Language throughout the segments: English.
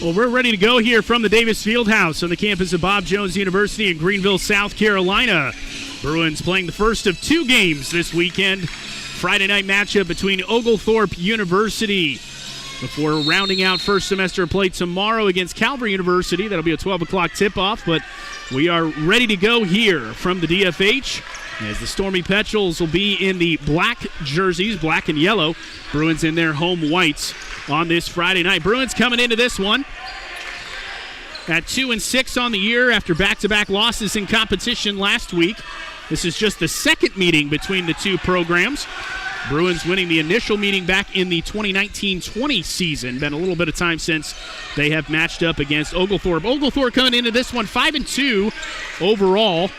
Well, we're ready to go here from the Davis Fieldhouse on the campus of Bob Jones University in Greenville, South Carolina. Bruins playing the first of two games this weekend. Friday night matchup between Oglethorpe University before rounding out first semester play tomorrow against Calvary University. That'll be a 12 o'clock tip-off, but we are ready to go here from the DFH as the Stormy Petrels will be in the black jerseys, black and yellow. Bruins in their home whites on this Friday night. Bruins coming into this one at 2-6 on the year after back-to-back losses in competition last week. This is just the second meeting between the two programs. Bruins winning the initial meeting back in the 2019-20 season. Been a little bit of time since they have matched up against Oglethorpe. Oglethorpe coming into this one 5-2 overall.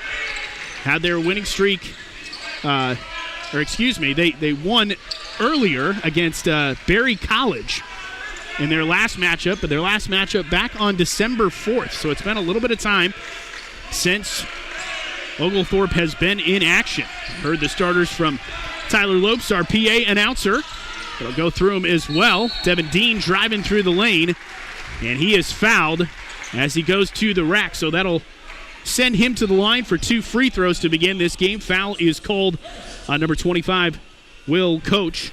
Had their winning streak, they won earlier against Berry College in their last matchup, but their last matchup back on December 4th. So it's been a little bit of time since Oglethorpe has been in action. Heard the starters from Tyler Lopes, our PA announcer. I'll go through them as well. Devin Dean driving through the lane, and he is fouled as he goes to the rack. So that'll send him to the line for two free throws to begin this game. Foul is called on number 25, Will Coach.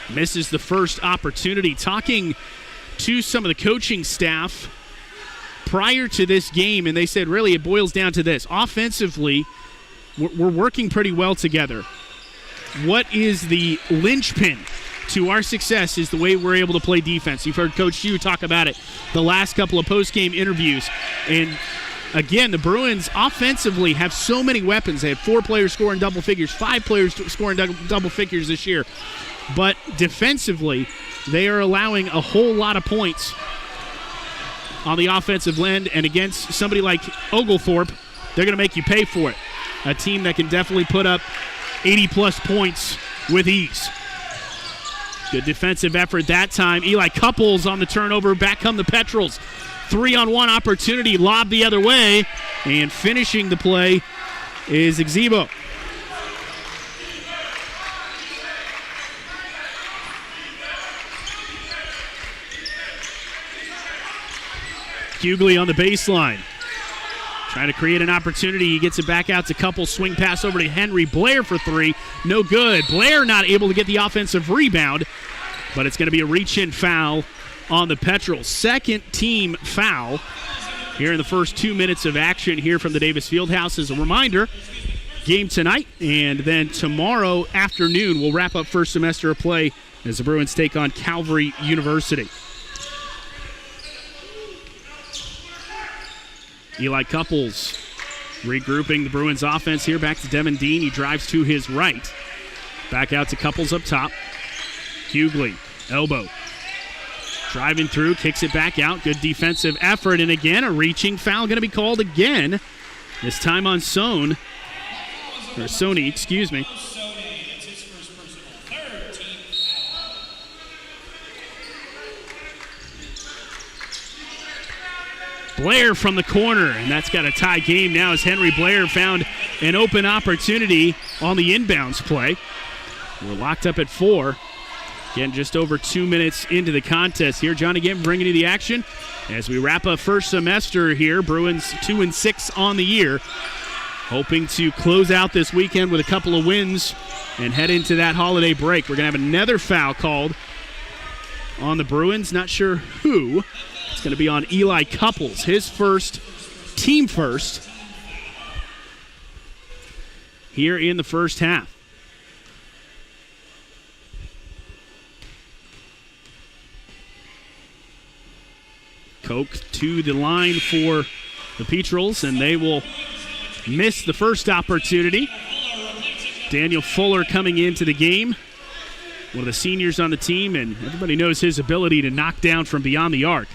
Misses the first opportunity. Talking to some of the coaching staff prior to this game, and they said really it boils down to this. Offensively, we're working pretty well together. What is the linchpin to our success is the way we're able to play defense. You've heard Coach Hugh talk about it the last couple of post-game interviews. And again, the Bruins offensively have so many weapons. They have 4 players scoring double figures, 5 players scoring double figures this year. But defensively, they are allowing a whole lot of points on the offensive end. And against somebody like Oglethorpe, they're going to make you pay for it. A team that can definitely put up 80-plus points with ease. Good defensive effort that time. Eli Couples on the turnover. Back come the Petrels. 3-on-1 opportunity. Lob the other way. And finishing the play is Exebo. Hughley on the baseline. Trying to create an opportunity. He gets it back out to Couples. Swing pass over to Henry Blair for 3. No good. Blair not able to get the offensive rebound, but it's going to be a reach-in foul on the Petrels. Second team foul here in the first 2 minutes of action here from the Davis Fieldhouse. As a reminder, game tonight, and then tomorrow afternoon we'll wrap up first semester of play as the Bruins take on Calvary University. Eli Couples regrouping the Bruins offense here. Back to Devin Dean. He drives to his right. Back out to Couples up top. Hughley, elbow. Driving through, kicks it back out. Good defensive effort. And again, a reaching foul going to be called again. This time on Sony, excuse me. Blair from the corner, and that's got a tie game now as Henry Blair found an open opportunity on the inbounds play. We're locked up at 4. Again, just over 2 minutes into the contest here. Johnny Gim bringing you the action as we wrap up first semester here. Bruins 2-6 on the year, hoping to close out this weekend with a couple of wins and head into that holiday break. We're going to have another foul called on the Bruins. Not sure who. It's going to be on Eli Couples, his first, team first, here in the first half. Koch to the line for the Petrels, and they will miss the first opportunity. Daniel Fuller coming into the game, one of the seniors on the team, and everybody knows his ability to knock down from beyond the arc.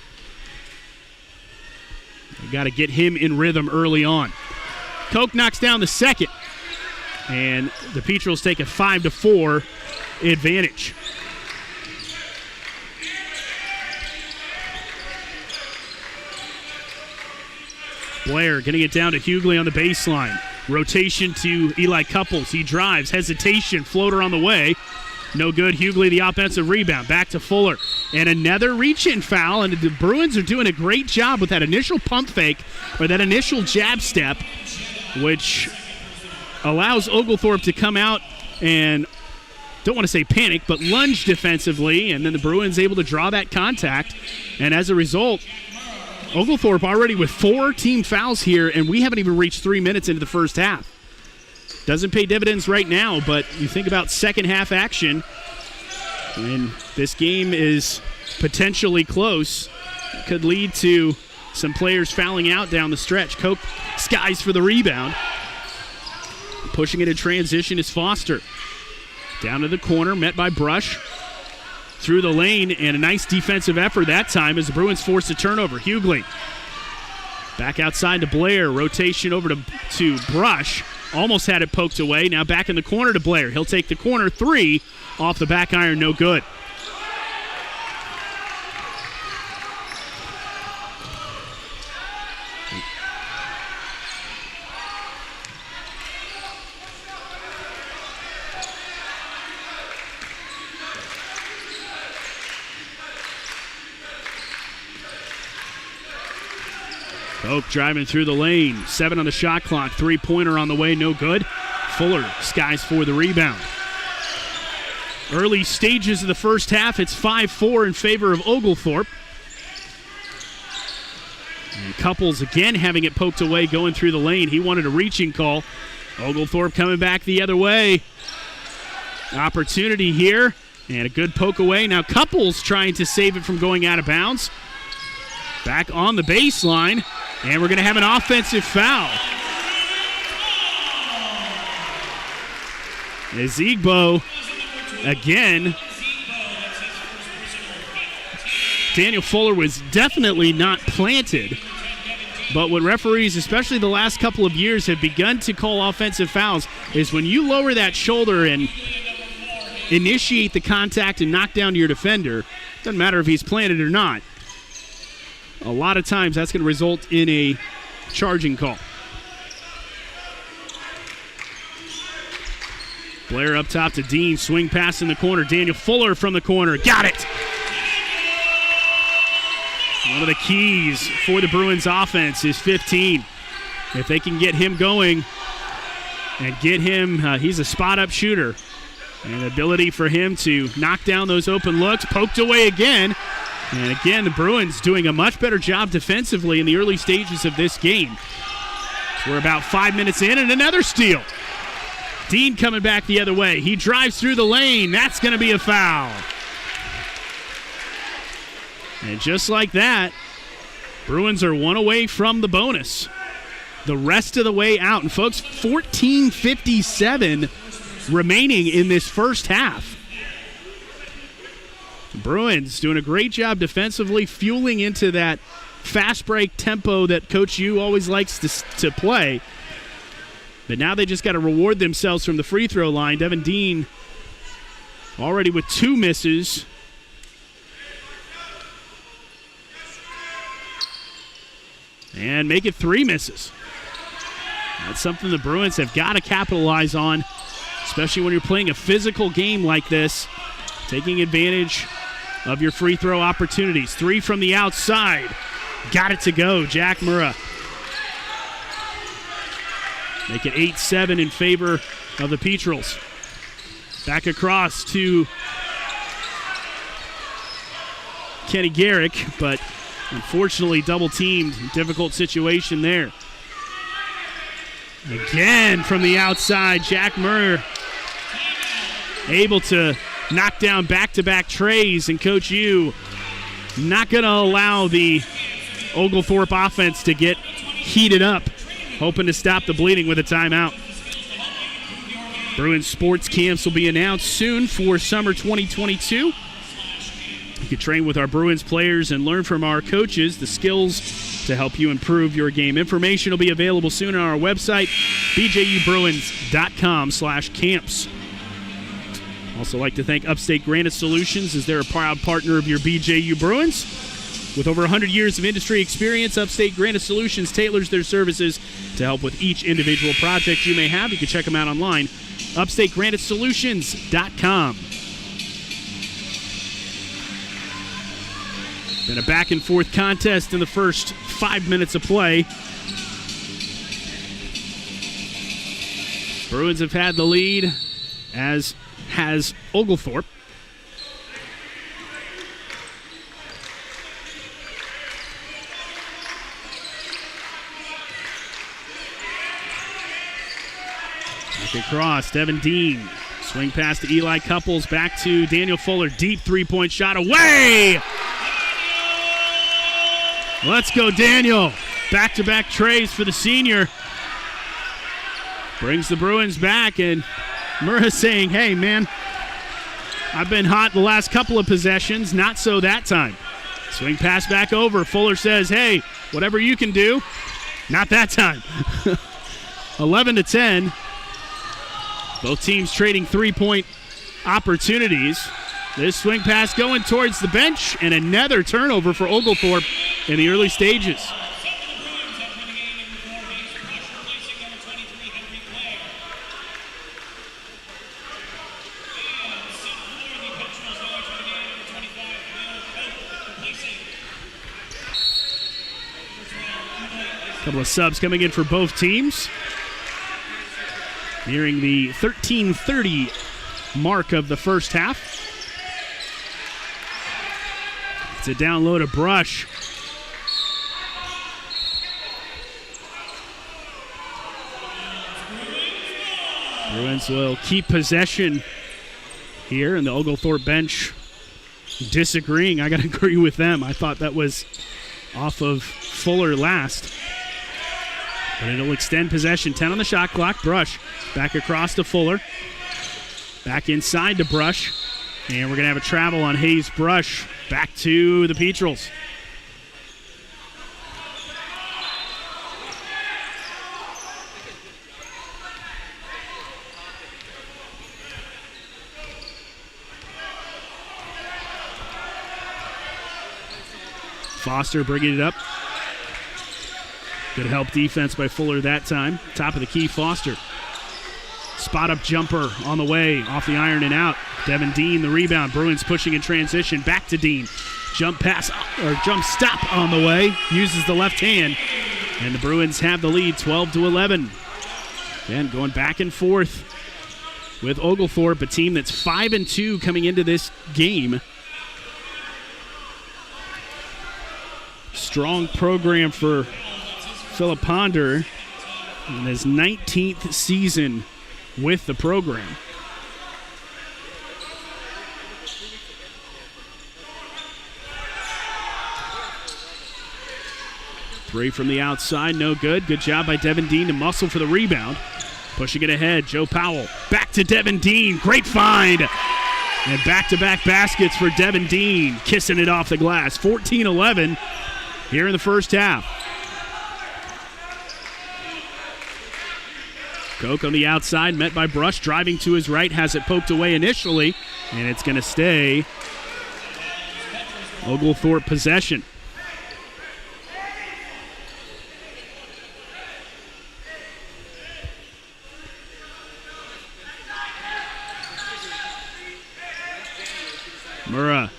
We've got to get him in rhythm early on. Koch knocks down the second, and the Petrels take a 5-4 advantage. Blair getting it down to Hughley on the baseline. Rotation to Eli Couples. He drives. Hesitation. Floater on the way. No good. Hughley, the offensive rebound. Back to Fuller. And another reach-in foul. And the Bruins are doing a great job with that initial pump fake, or that initial jab step, which allows Oglethorpe to come out and, don't want to say panic, but lunge defensively. And then the Bruins able to draw that contact. And as a result, Oglethorpe already with 4 team fouls here, and we haven't even reached 3 minutes into the first half. Doesn't pay dividends right now, but you think about second half action, and this game is potentially close. Could lead to some players fouling out down the stretch. Cope skies for the rebound. Pushing it in transition is Foster. Down to the corner, met by Brush. Through the lane, and a nice defensive effort that time as the Bruins force a turnover. Hughley back outside to Blair. Rotation over to Brush. Almost had it poked away. Now back in the corner to Blair. He'll take the corner 3 off the back iron. No good. Oak driving through the lane. 7 on the shot clock. 3-pointer on the way. No good. Fuller skies for the rebound. Early stages of the first half. It's 5-4 in favor of Oglethorpe. And Couples again having it poked away going through the lane. He wanted a reaching call. Oglethorpe coming back the other way. Opportunity here. And a good poke away. Now Couples trying to save it from going out of bounds. Back on the baseline. And we're going to have an offensive foul. Ezigbo again. Daniel Fuller was definitely not planted. But what referees, especially the last couple of years, have begun to call offensive fouls is when you lower that shoulder and initiate the contact and knock down your defender. Doesn't matter if he's planted or not. A lot of times that's going to result in a charging call. Blair up top to Dean. Swing pass in the corner. Daniel Fuller from the corner. Got it! One of the keys for the Bruins offense is 15. If they can get him going and get him, he's a spot-up shooter. And the ability for him to knock down those open looks. Poked away again. And again, the Bruins doing a much better job defensively in the early stages of this game. So we're about 5 minutes in, and another steal. Dean coming back the other way. He drives through the lane. That's going to be a foul. And just like that, Bruins are 1 away from the bonus. The rest of the way out. And folks, 14:57 remaining in this first half. Bruins doing a great job defensively, fueling into that fast break tempo that Coach U always likes to play. But now they just got to reward themselves from the free throw line. Devin Dean already with 2 misses. And make it 3 misses. That's something the Bruins have got to capitalize on, especially when you're playing a physical game like this, taking advantage of your free throw opportunities. 3 from the outside. Got it to go. Jack Murrah. Make it 8-7 in favor of the Petrels. Back across to Kenny Garrick, but unfortunately double-teamed. Difficult situation there. Again from the outside, Jack Murrah able to knock down back-to-back trays, and Coach U not going to allow the Oglethorpe offense to get heated up, hoping to stop the bleeding with a timeout. Bruins sports camps will be announced soon for summer 2022. You can train with our Bruins players and learn from our coaches the skills to help you improve your game. Information will be available soon on our website, bjubruins.com/camps. Also like to thank Upstate Granite Solutions as they're a proud partner of your BJU Bruins. With over 100 years of industry experience, Upstate Granite Solutions tailors their services to help with each individual project you may have. You can check them out online, upstategranitesolutions.com. Been a back-and-forth contest in the first 5 minutes of play. Bruins have had the lead, as has Oglethorpe. Back across, Devin Dean. Swing pass to Eli Couples, back to Daniel Fuller. Deep three-point shot away! Let's go, Daniel. Back-to-back trays for the senior. Brings the Bruins back, and Murrah saying, hey, man, I've been hot the last couple of possessions, not so that time. Swing pass back over. Fuller says, hey, whatever you can do, not that time. 11-10. Both teams trading three-point opportunities. This swing pass going towards the bench, and another turnover for Oglethorpe in the early stages. Couple of subs coming in for both teams. Nearing the 13:30 mark of the first half. It's a down low to Brush. Bruins will keep possession here, and the Oglethorpe bench disagreeing. I got to agree with them. I thought that was off of Fuller last. But it'll extend possession. 10 on the shot clock. Brush back across to Fuller. Back inside to Brush. And we're going to have a travel on Hayes Brush. Back to the Petrels. Foster bringing it up. Good help defense by Fuller that time. Top of the key, Foster. Spot up jumper on the way, off the iron and out. Devin Dean, the rebound. Bruins pushing in transition. Back to Dean. Jump pass, or jump stop on the way. Uses the left hand. And the Bruins have the lead, 12-11. Again, going back and forth with Oglethorpe, a team that's 5-2 coming into this game. Strong program for Philip Ponder in his 19th season with the program. Three from the outside, no good. Good job by Devin Dean to muscle for the rebound. Pushing it ahead, Joe Powell. Back to Devin Dean, great find. And back-to-back baskets for Devin Dean, kissing it off the glass. 14-11 here in the first half. Koch on the outside, met by Brush, driving to his right, has it poked away initially, and it's going to stay Oglethorpe possession. Murrah,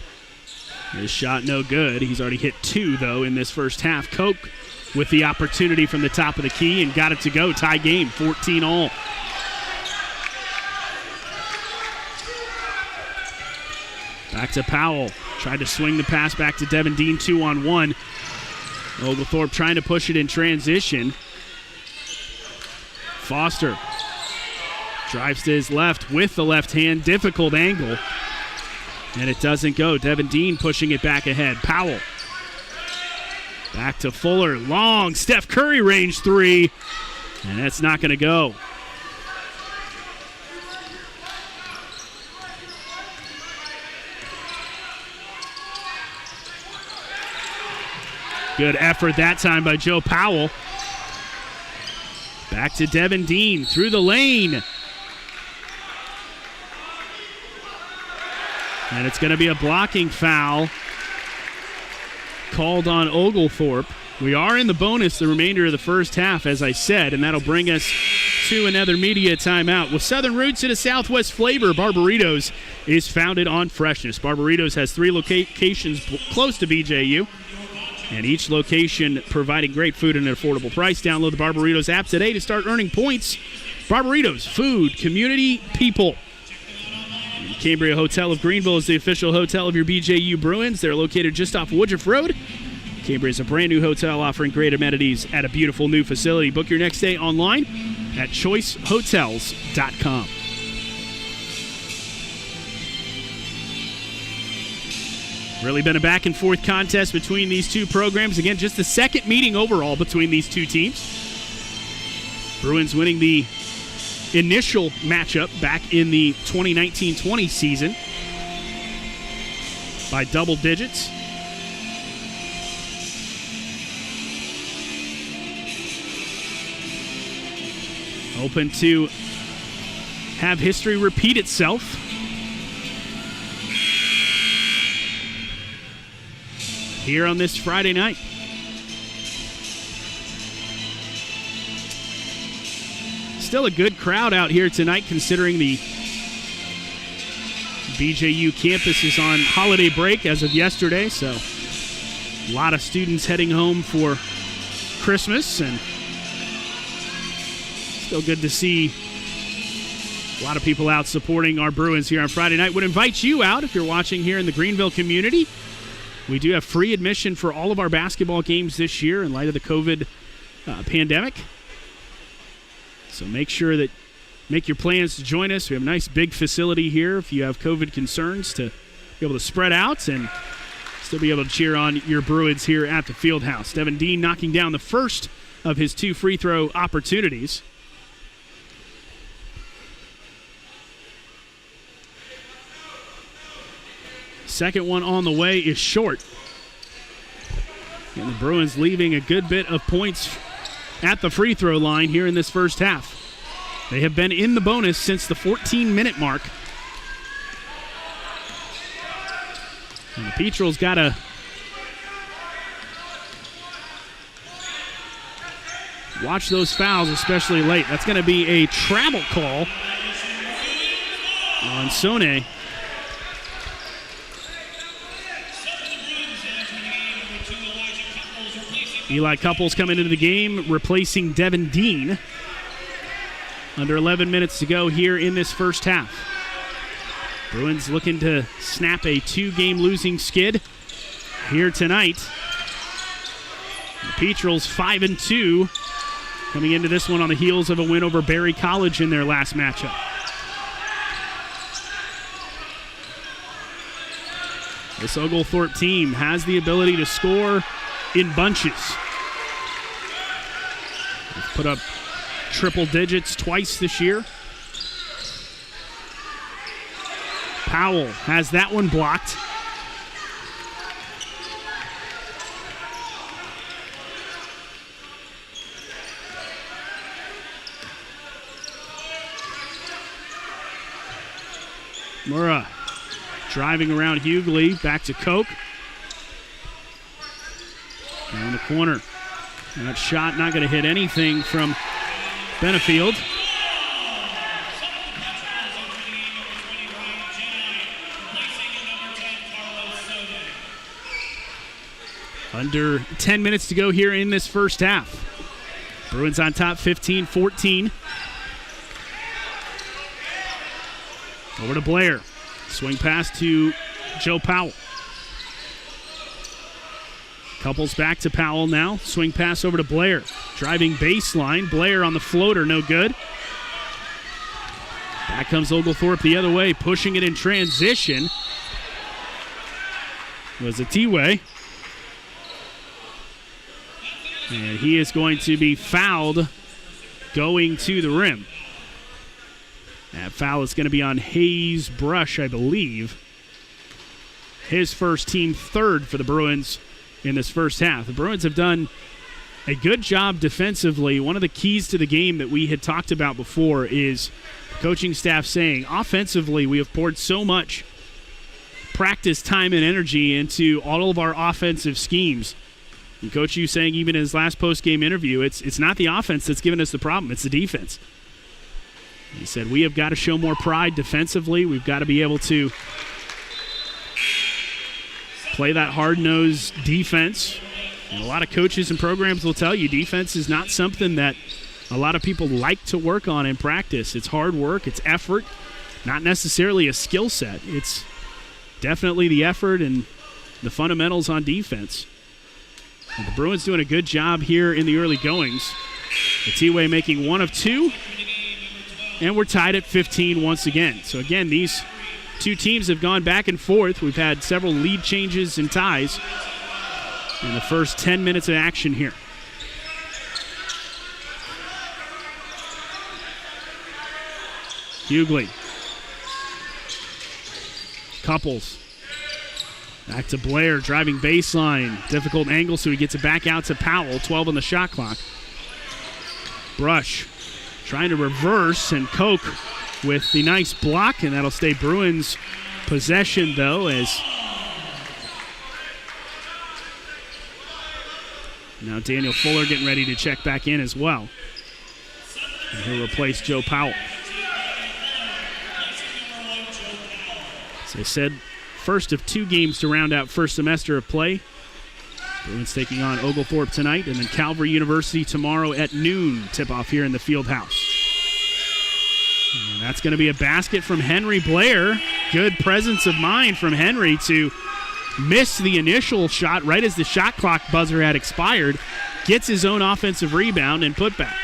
his shot no good. He's already hit two, though, in this first half. Koch with the opportunity from the top of the key and got it to go. Tie game, 14-all. Back to Powell. Tried to swing the pass back to Devin Dean, 2-on-1. Oglethorpe trying to push it in transition. Foster drives to his left with the left hand. Difficult angle. And it doesn't go. Devin Dean pushing it back ahead. Powell. Back to Fuller. Long Steph Curry range three. And that's not going to go. Good effort that time by Joe Powell. Back to Devin Dean through the lane. And it's going to be a blocking foul called on Oglethorpe. We are in the bonus the remainder of the first half, as I said, and that'll bring us to another media timeout. With Southern roots and a Southwest flavor, Barbaritos is founded on freshness. Barbaritos has 3 locations close to BJU, and each location providing great food at an affordable price. Download the Barbaritos app today to start earning points. Barbaritos, food, community, people. Cambria Hotel of Greenville is the official hotel of your BJU Bruins. They're located just off Woodruff Road. Cambria is a brand new hotel offering great amenities at a beautiful new facility. Book your next stay online at choicehotels.com. Really been a back and forth contest between these two programs. Again, just the second meeting overall between these two teams. Bruins winning the initial matchup back in the 2019-20 season by double digits. Open to have history repeat itself. Here on this Friday night. Still a good crowd out here tonight, considering the BJU campus is on holiday break as of yesterday, so a lot of students heading home for Christmas, and still good to see a lot of people out supporting our Bruins here on Friday night. Would invite you out if you're watching here in the Greenville community. We do have free admission for all of our basketball games this year in light of the COVID pandemic. So make your plans to join us. We have a nice big facility here if you have COVID concerns to be able to spread out and still be able to cheer on your Bruins here at the Fieldhouse. Devin Dean knocking down the first of his 2 free throw opportunities. Second one on the way is short. And the Bruins leaving a good bit of points at the free throw line here in this first half. They have been in the bonus since the 14-minute mark. And the Petrels got to watch those fouls, especially late. That's going to be a travel call on Sone. Eli Couples coming into the game, replacing Devin Dean. Under 11 minutes to go here in this first half. Bruins looking to snap a 2-game losing skid here tonight. The Petrels 5-2, coming into this one on the heels of a win over Berry College in their last matchup. This Oglethorpe team has the ability to score in bunches. They've put up triple digits twice this year. Powell has that one blocked. Murrah driving around Hughley, back to Koch. Down the corner. That shot not going to hit anything from Benefield. Under 10 minutes to go here in this first half. Bruins on top 15-14. Over to Blair. Swing pass to Joe Powell. Couples back to Powell now. Swing pass over to Blair. Driving baseline. Blair on the floater, no good. Back comes Oglethorpe the other way, pushing it in transition. Was a T-way. And he is going to be fouled going to the rim. That foul is going to be on Hayes Brush, I believe. His first, team third for the Bruins in this first half. The Bruins have done a good job defensively. One of the keys to the game that we had talked about before is the coaching staff saying, offensively, we have poured so much practice time and energy into all of our offensive schemes. And Coach Yu saying even in his last post-game interview, it's not the offense that's given us the problem, it's the defense. He said, we have got to show more pride defensively. We've got to be able to play that hard-nosed defense. And a lot of coaches and programs will tell you defense is not something that a lot of people like to work on in practice. It's hard work, it's effort, not necessarily a skill set. It's definitely the effort and the fundamentals on defense. And the Bruins doing a good job here in the early goings. The T-Way making 1 of 2. And we're tied at 15 once again. So again, these two teams have gone back and forth. We've had several lead changes and ties in the first 10 minutes of action here. Hughley. Couples. Back to Blair, driving baseline. Difficult angle, so he gets it back out to Powell. 12 on the shot clock. Brush trying to reverse, and Koch with the nice block, and that'll stay Bruins possession, though, as now Daniel Fuller getting ready to check back in as well. And he'll replace Joe Powell. As I said, first of 2 games to round out first semester of play. Bruins taking on Oglethorpe tonight, and then Calvary University tomorrow at noon. Tip-off here in the field house. And that's going to be a basket from Henry Blair. Good presence of mind from Henry to miss the initial shot right as the shot clock buzzer had expired. Gets his own offensive rebound and put back.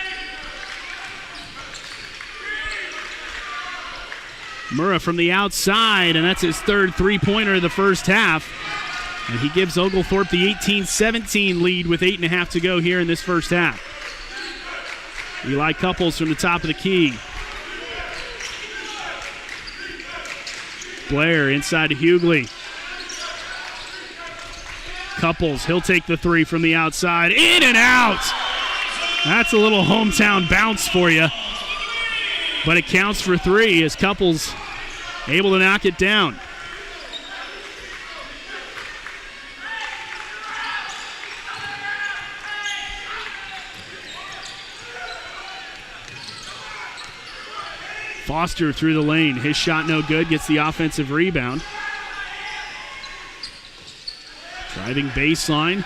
Murrah from the outside, and that's his third three-pointer of the first half. And he gives Oglethorpe the 18-17 lead with 8.5 to go here in this first half. Eli Couples from the top of the key. Blair inside to Hughley. Couples, he'll take the three from the outside. In and out! That's a little hometown bounce for you. But it counts for 3 as Couples able to knock it down. Foster through the lane. His shot no good. Gets the offensive rebound. Driving baseline.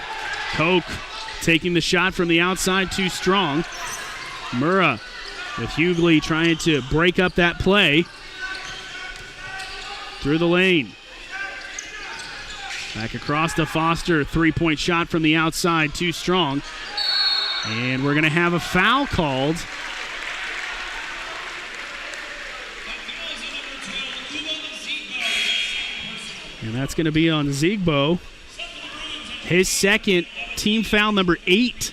Koch taking the shot from the outside. Too strong. Murrah with Hughley trying to break up that play. Through the lane. Back across to Foster. 3-point shot from the outside. Too strong. And we're going to have a foul called. And that's going to be on Ziegbo. His second, team foul number 8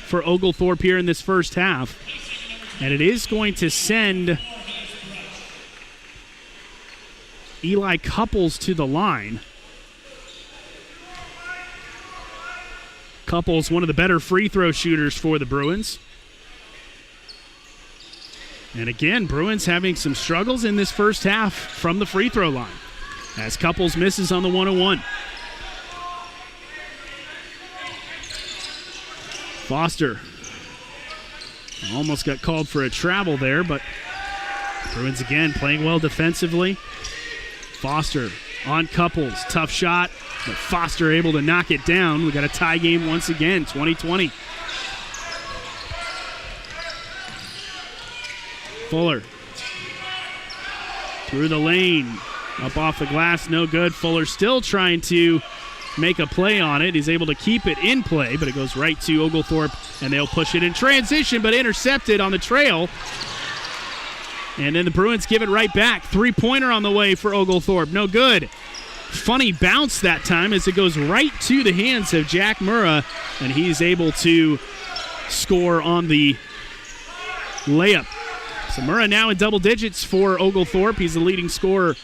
for Oglethorpe here in this first half. And it is going to send Eli Couples to the line. Couples, one of the better free throw shooters for the Bruins. And again, Bruins having some struggles in this first half from the free throw line, as Couples misses on the 1-on-1. Foster almost got called for a travel there, but Bruins again playing well defensively. Foster on Couples, tough shot, but Foster able to knock it down. We got a tie game once again, 20-20. Fuller through the lane. Up off the glass, no good. Fuller still trying to make a play on it. He's able to keep it in play, but it goes right to Oglethorpe, and they'll push it in transition, but intercepted on the trail. And then the Bruins give it right back. 3-pointer on the way for Oglethorpe. No good. Funny bounce that time as it goes right to the hands of Jack Murrah, and he's able to score on the layup. So Murrah now in double digits for Oglethorpe. He's the leading scorer.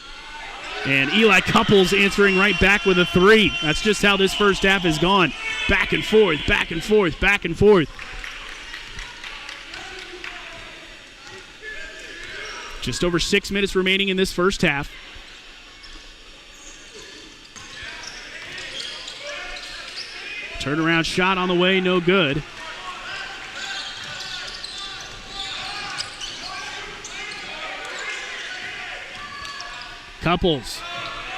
And Eli Couples answering right back with a 3. That's just how this first half has gone. Back and forth, back and forth, back and forth. Just over 6 minutes remaining in this first half. Turnaround shot on the way, no good. Couples.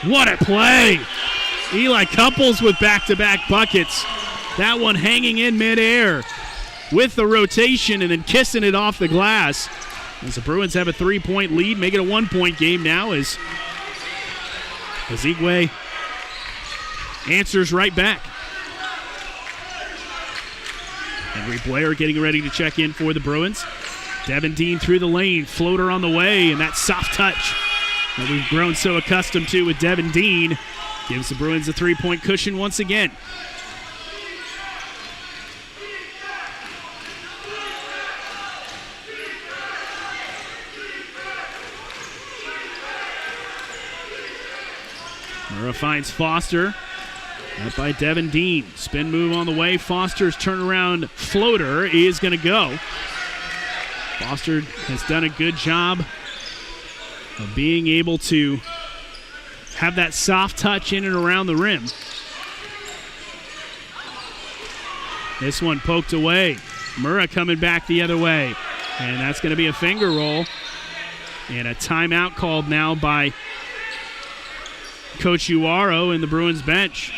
What a play! Eli Couples with back-to-back buckets. That one hanging in midair with the rotation and then kissing it off the glass. As the Bruins have a 3-point lead, make it a 1-point game now as Igwe answers right back. Henry Blair getting ready to check in for the Bruins. Devin Dean through the lane, floater on the way, and that soft touch that we've grown so accustomed to with Devin Dean gives the Bruins a 3-point cushion once again. Murrah finds Foster. Up by Devin Dean. Spin move on the way. Foster's turnaround floater is going to go. Foster has done a good job of being able to have that soft touch in and around the rim. This one poked away. Murrah coming back the other way. And that's going to be a finger roll. And a timeout called now by Coach Uaro and the Bruins bench.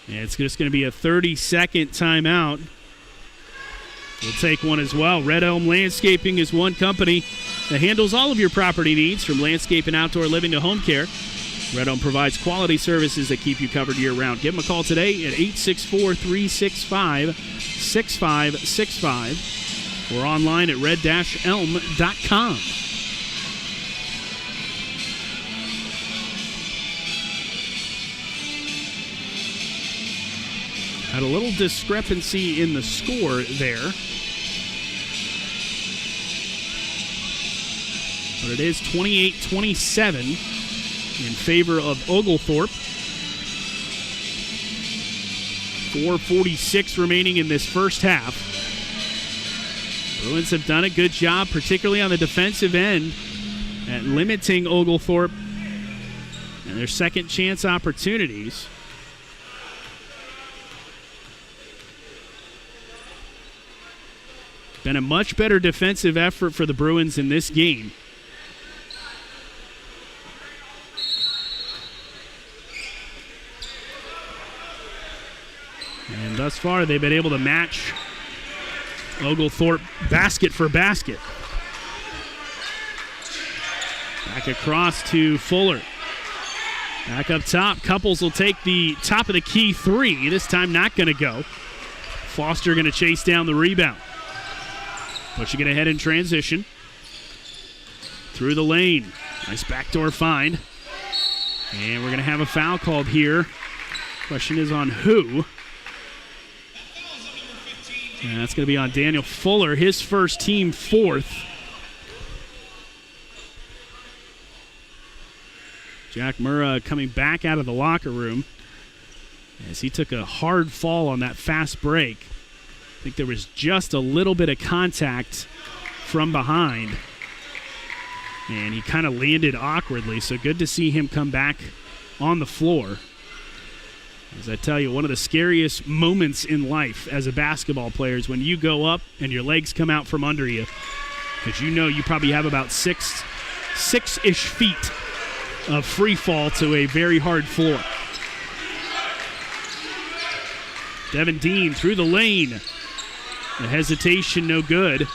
And it's just going to be a 30-second timeout. We'll take one as well. Red Elm Landscaping is one company that handles all of your property needs, from landscape and outdoor living to home care. Red Elm provides quality services that keep you covered year-round. Give them a call today at 864-365-6565 or online at red-elm.com. Had a little discrepancy in the score there. But it is 28-27 in favor of Oglethorpe. 4:46 remaining in this first half. Bruins have done a good job, particularly on the defensive end, at limiting Oglethorpe and their second chance opportunities. Been a much better defensive effort for the Bruins in this game. And thus far, they've been able to match Oglethorpe basket for basket. Back across to Fuller. Back up top. Couples will take the top of the key three. This time not going to go. Foster going to chase down the rebound. Pushing it ahead in transition. Through the lane. Nice backdoor find. And we're going to have a foul called here. Question is on who? And that's going to be on Daniel Fuller, his first, team fourth. Jack Murrah coming back out of the locker room as he took a hard fall on that fast break. I think there was just a little bit of contact from behind. And he kind of landed awkwardly, so good to see him come back on the floor. As I tell you, one of the scariest moments in life as a basketball player is when you go up and your legs come out from under you. Because you know you probably have about six-ish feet of free fall to a very hard floor. Devin Dean through the lane. The hesitation, no good.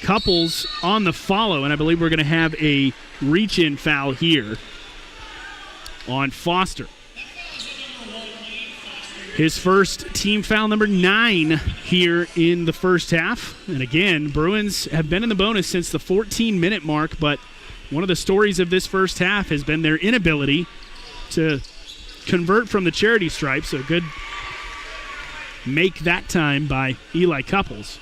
Couples on the follow, and I believe we're going to have a reach-in foul here on Foster. His first team foul number 9 here in the first half. And again, Bruins have been in the bonus since the 14-minute mark, but one of the stories of this first half has been their inability to convert from the charity stripe. So good make that time by Eli Couples.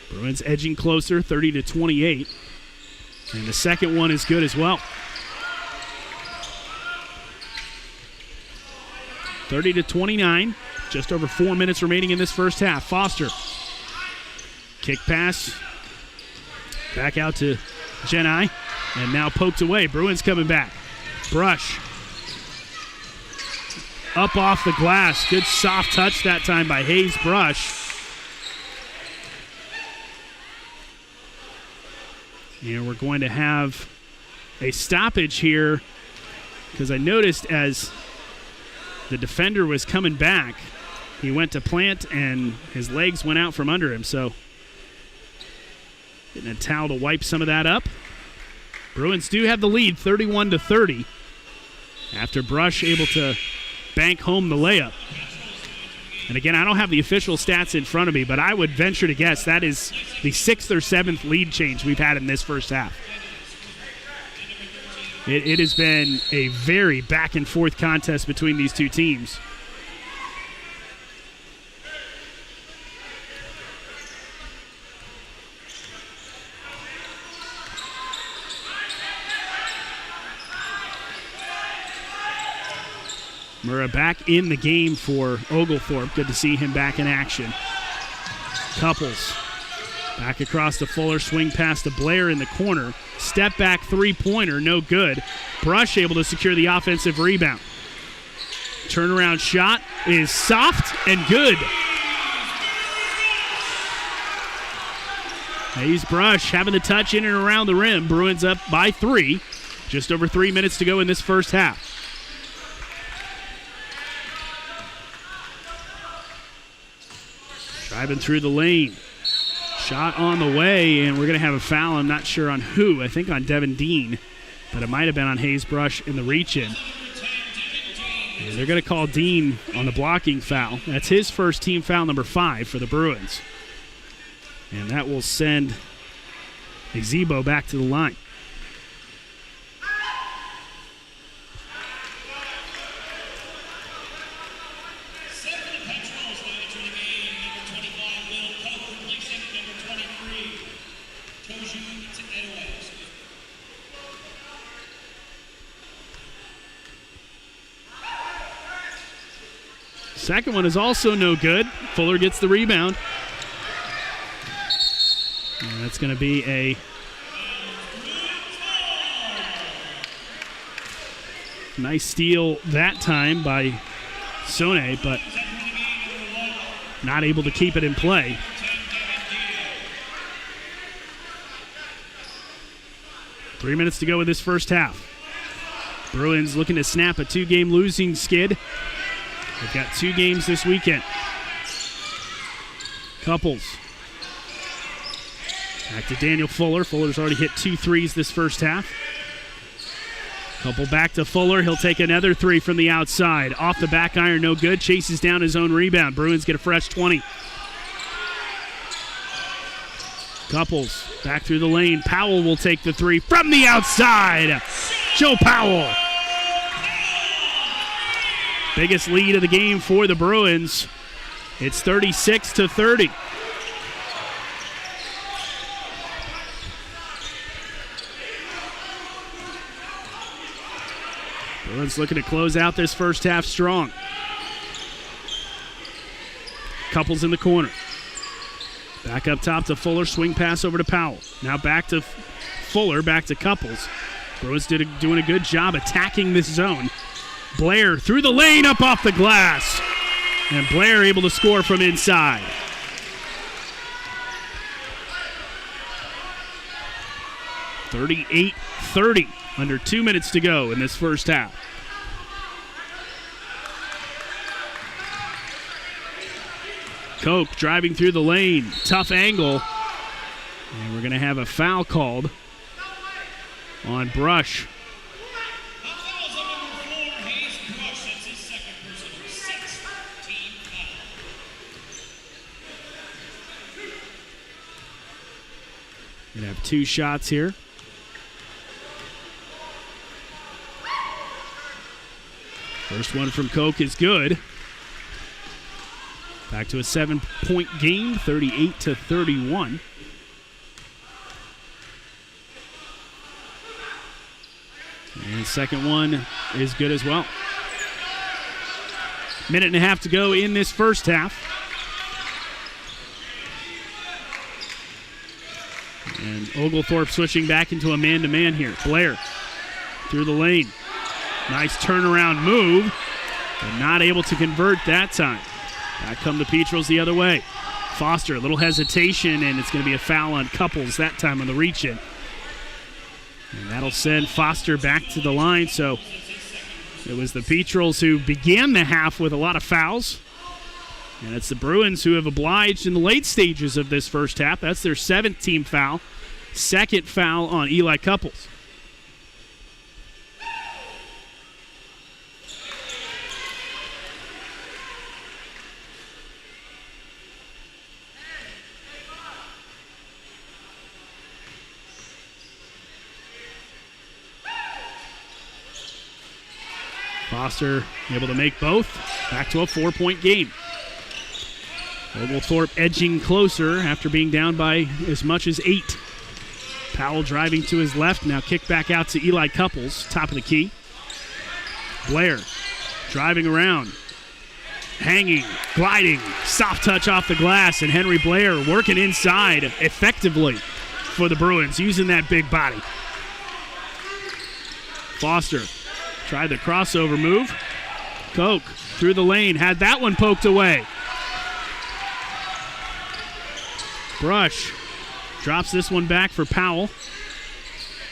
Bruins edging closer, 30-28. And the second one is good as well. 30-29. Just over 4 minutes remaining in this first half. Foster. Kick pass. Back out to Jeni, and now poked away. Bruins coming back. Brush. Up off the glass. Good soft touch that time by Hayes Brush. And we're going to have a stoppage here because I noticed as the defender was coming back, he went to plant and his legs went out from under him. So getting a towel to wipe some of that up. Bruins do have the lead 31-30 after Brush able to bank home the layup. And again, I don't have the official stats in front of me, but I would venture to guess that is the 6th or 7th lead change we've had in this first half. It has been a very back and forth contest between these two teams. Murrah back in the game for Oglethorpe. Good to see him back in action. Couples. Back across to Fuller. Swing pass to Blair in the corner. Step back three-pointer. No good. Brush able to secure the offensive rebound. Turnaround shot is soft and good. Hayes Brush having the touch in and around the rim. Bruins up by 3. Just over 3 minutes to go in this first half. Driving through the lane. Shot on the way, and we're going to have a foul. I'm not sure on who. I think on Devin Dean, but it might have been on Hayes Brush in the reach-in. And they're going to call Dean on the blocking foul. That's his first team foul, number 5 for the Bruins. And that will send Ezebo back to the line. Second one is also no good. Fuller gets the rebound. And that's going to be a nice steal that time by Sone, but not able to keep it in play. Three minutes to go in this first half. Bruins looking to snap a 2-game losing skid. They've got 2 games this weekend. Couples. Back to Daniel Fuller. Fuller's already hit 2 threes this first half. Couple back to Fuller. He'll take another 3 from the outside. Off the back iron, no good. Chases down his own rebound. Bruins get a fresh 20. Couples back through the lane. Powell will take the 3 from the outside. Joe Powell. Biggest lead of the game for the Bruins. It's 36-30. Bruins looking to close out this first half strong. Couples in the corner. Back up top to Fuller. Swing pass over to Powell. Now back to Fuller. Back to Couples. Bruins doing a good job attacking this zone. Blair through the lane, up off the glass. And Blair able to score from inside. (38-30). Under 2 minutes to go in this first half. Koch driving through the lane. Tough angle. And we're going to have a foul called on Brush. Gonna have 2 shots here. First one from Koch is good. Back to a 7-point game, 38-31. And the second one is good as well. Minute and a half to go in this first half. And Oglethorpe switching back into a man-to-man here. Blair through the lane. Nice turnaround move, but not able to convert that time. Back come the Petrels the other way. Foster, a little hesitation, and it's going to be a foul on Couples that time on the reach-in. And that'll send Foster back to the line. So it was the Petrels who began the half with a lot of fouls. And it's the Bruins who have obliged in the late stages of this first half. That's their 7th team foul. Second foul on Eli Couples. Foster able to make both. Back to a 4-point game. Oglethorpe edging closer after being down by as much as 8. Powell driving to his left. Now kick back out to Eli Couples, top of the key. Blair driving around. Hanging, gliding, soft touch off the glass, and Henry Blair working inside effectively for the Bruins, using that big body. Foster tried the crossover move. Koch through the lane, had that one poked away. Brush drops this one back for Powell.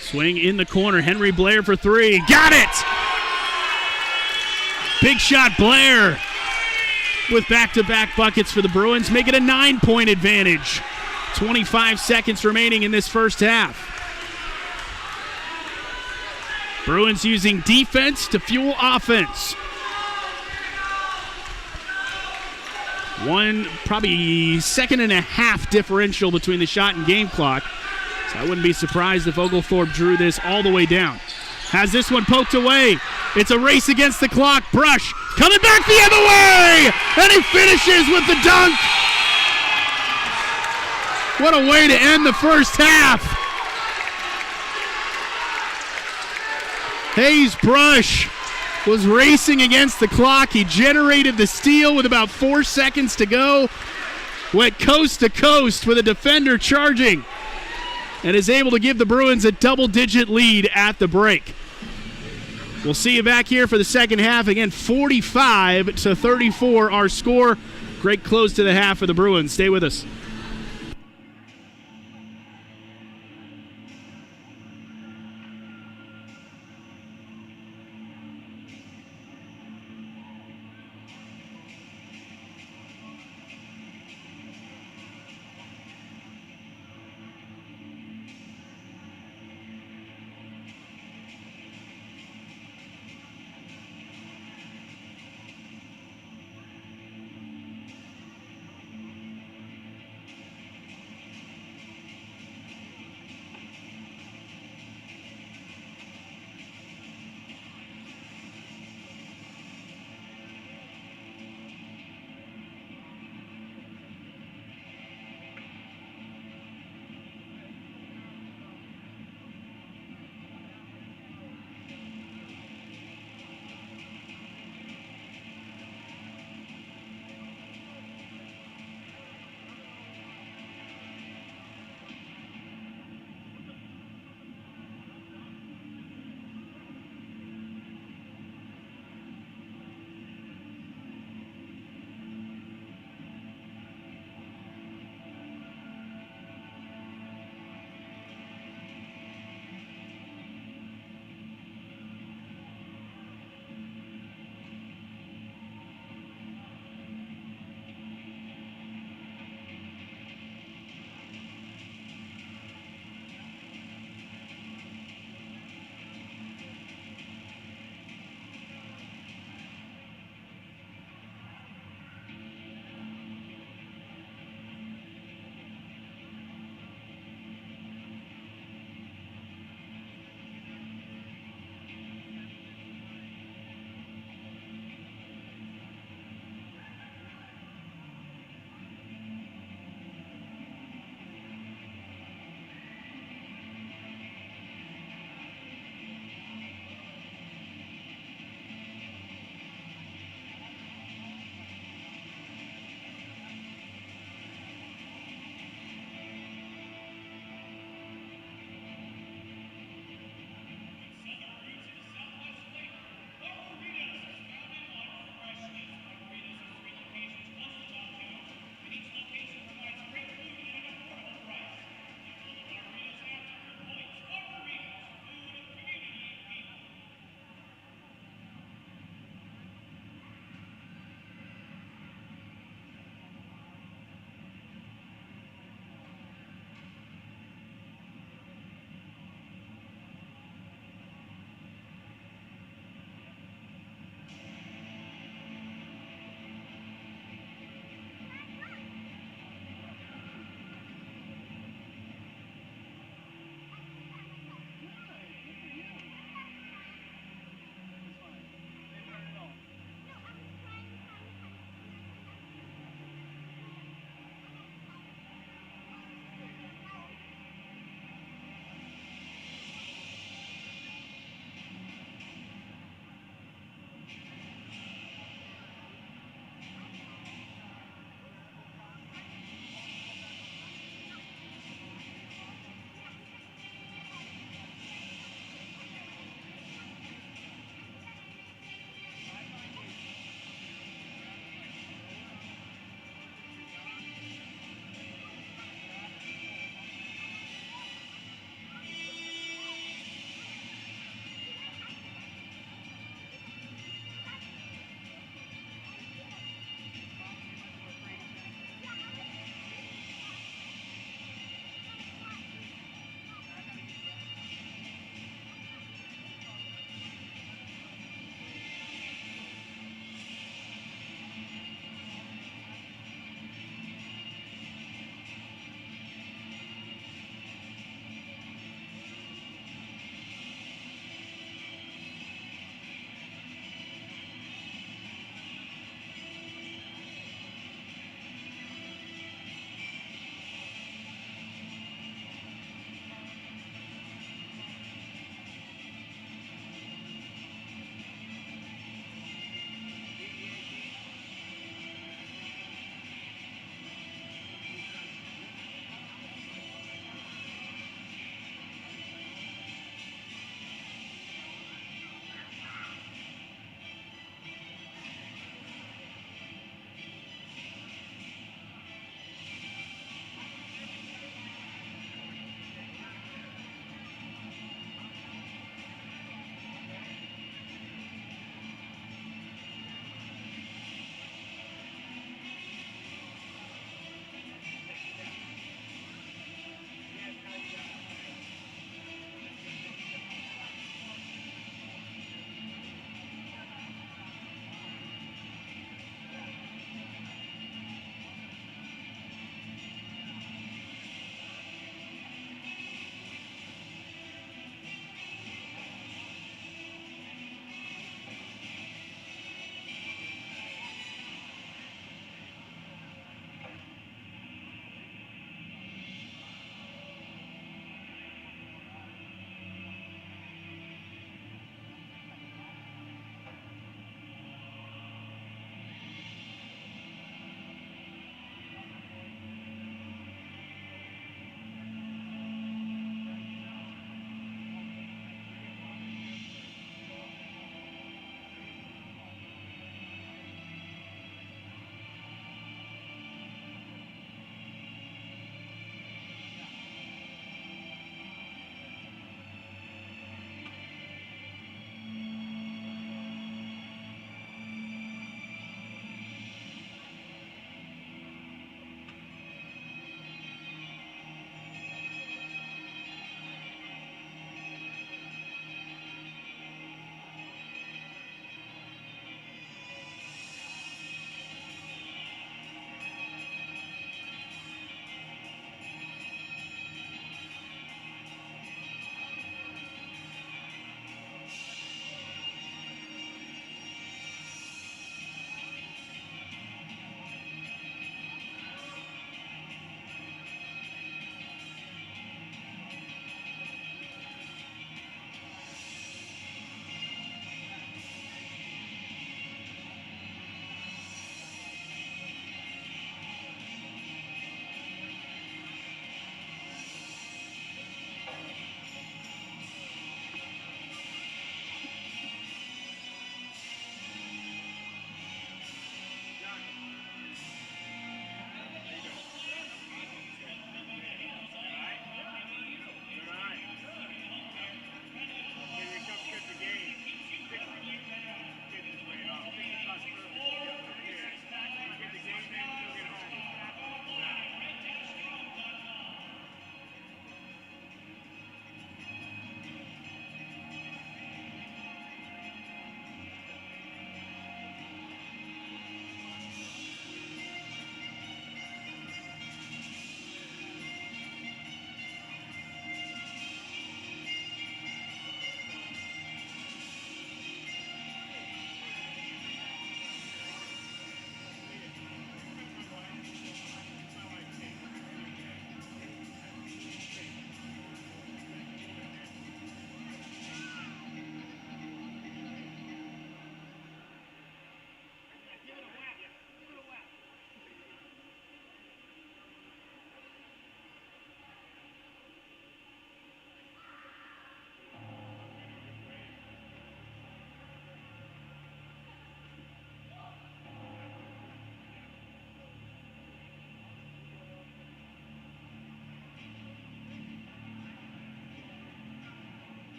Swing in the corner. Henry Blair for 3. Got it! Big shot Blair with back-to-back buckets for the Bruins. Make it a 9-point advantage. 25 seconds remaining in this first half. Bruins using defense to fuel offense. One probably 1.5-second differential between the shot and game clock. So I wouldn't be surprised if Oglethorpe drew this all the way down. Has this one poked away. It's a race against the clock. Brush coming back the other way! And he finishes with the dunk! What a way to end the first half! Hayes Brush was racing against the clock. He generated the steal with about 4 seconds to go. Went coast to coast with a defender charging. And is able to give the Bruins a double-digit lead at the break. We'll see you back here for the second half. Again, 45-34 our score. Great close to the half for the Bruins. Stay with us.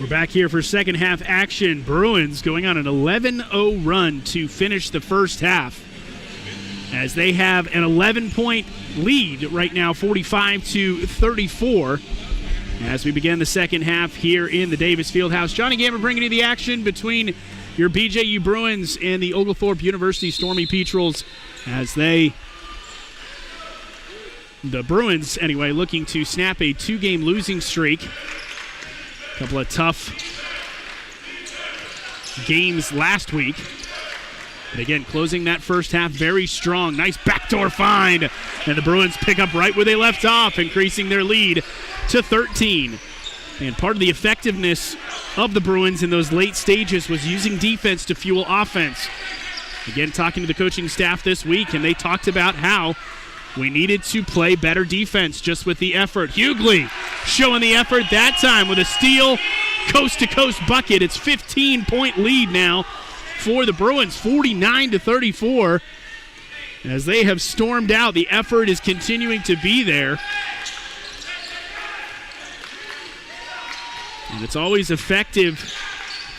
We're back here for second half action. Bruins going on an 11-0 run to finish the first half, as they have an 11-point lead right now, 45-34. As we begin the second half here in the Davis Fieldhouse, Johnny Gamber bringing you the action between your BJU Bruins and the Oglethorpe University Stormy Petrels, as the Bruins, anyway, looking to snap a 2-game losing streak. A couple of tough games last week. But again, closing that first half very strong. Nice backdoor find. And the Bruins pick up right where they left off, increasing their lead to 13. And part of the effectiveness of the Bruins in those late stages was using defense to fuel offense. Again, talking to the coaching staff this week, and they talked about how we needed to play better defense just with the effort. Hughley showing the effort that time with a steal, coast-to-coast bucket. It's 15-point lead now for the Bruins, 49-34. As they have stormed out, the effort is continuing to be there. And it's always effective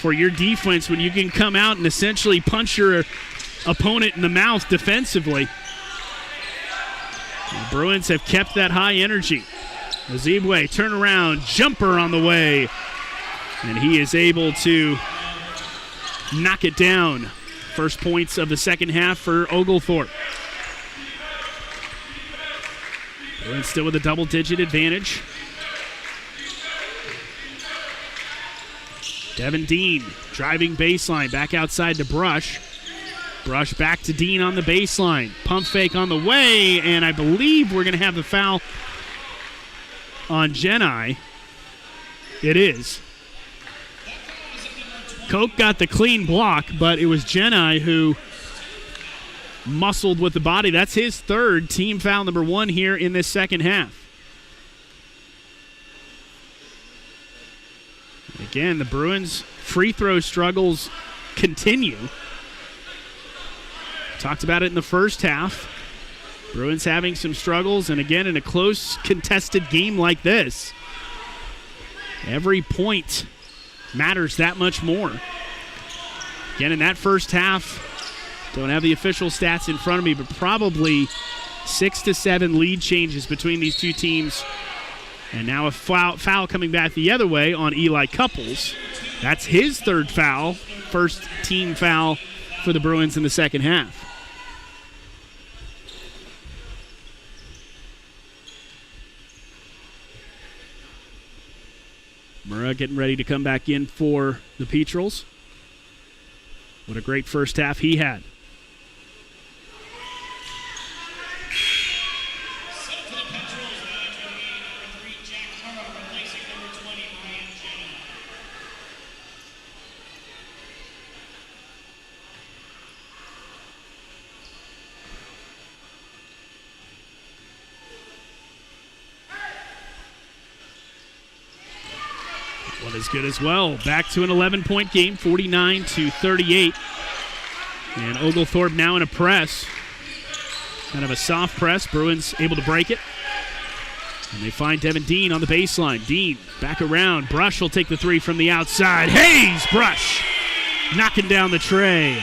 for your defense when you can come out and essentially punch your opponent in the mouth defensively. The Bruins have kept that high energy. Ozibwe, turnaround, jumper on the way. And he is able to knock it down. First points of the second half for Oglethorpe. Bruins still with a double-digit advantage. Devin Dean driving baseline, back outside to Brush. Brush back to Dean on the baseline. Pump fake on the way, and I believe we're going to have the foul on Jeni. It is. Koch got the clean block, but it was Jeni who muscled with the body. That's his third, team foul number 1 here in this second half. Again, the Bruins' free throw struggles continue. Talked about it in the first half. Bruins having some struggles, and again, in a close, contested game like this, every point matters that much more. Again, in that first half, don't have the official stats in front of me, but probably 6 to 7 lead changes between these two teams. And now a foul coming back the other way on Eli Couples. That's his third foul, first team foul for the Bruins in the second half. Murrah getting ready to come back in for the Petrels. What a great first half he had. One is good as well. Back to an 11-point game, 49-38. And Oglethorpe now in a press. Kind of a soft press. Bruins able to break it. And they find Devin Dean on the baseline. Dean back around. Brush will take the three from the outside. Hayes, Brush, knocking down the tray.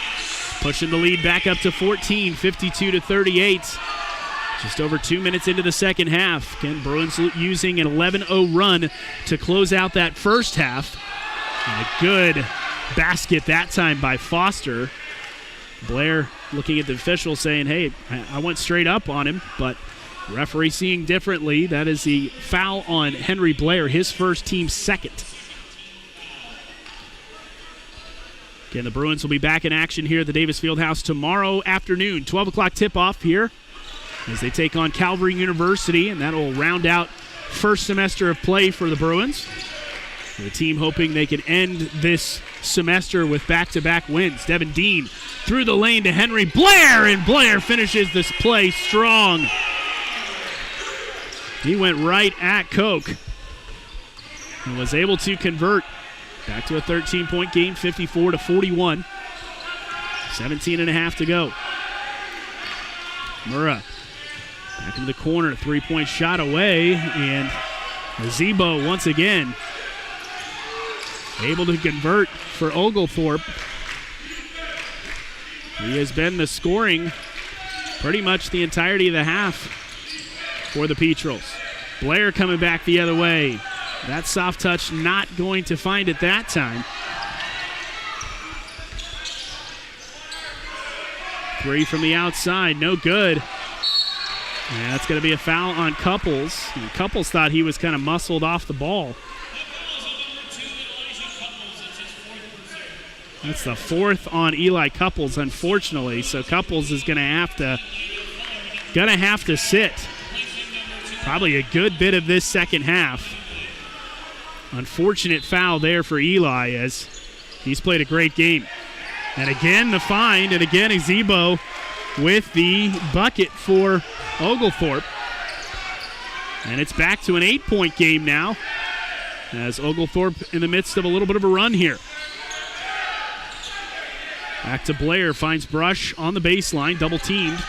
Pushing the lead back up to 14, 52-38. Just over 2 minutes into the second half. Again, Bruins using an 11-0 run to close out that first half. And a good basket that time by Foster. Blair looking at the official saying, hey, I went straight up on him, but referee seeing differently. That is the foul on Henry Blair, his first, team second. Again, the Bruins will be back in action here at the Davis Fieldhouse tomorrow afternoon. 12 o'clock tip-off here as they take on Calvary University, and that will round out first semester of play for the Bruins. The team hoping they can end this semester with back-to-back wins. Devin Dean through the lane to Henry Blair, and Blair finishes this play strong. He went right at Koch and was able to convert. Back to a 13-point game, 54-41. 17 and a half to go. Murrah back into the corner, three-point shot away, and Zebo once again able to convert for Oglethorpe. He has been the scoring pretty much the entirety of the half for the Petrels. Blair coming back the other way. That soft touch not going to find it that time. 3 from the outside, no good. And that's going to be a foul on Couples. And Couples thought he was kind of muscled off the ball. That's the 4th on Eli Couples, unfortunately. So Couples is going to have to sit probably a good bit of this second half. Unfortunate foul there for Eli as he's played a great game. And again, the find, and again, Ezebo with the bucket for Oglethorpe. And it's back to an 8-point game now as Oglethorpe in the midst of a little bit of a run here. Back to Blair, finds Brush on the baseline, double teamed.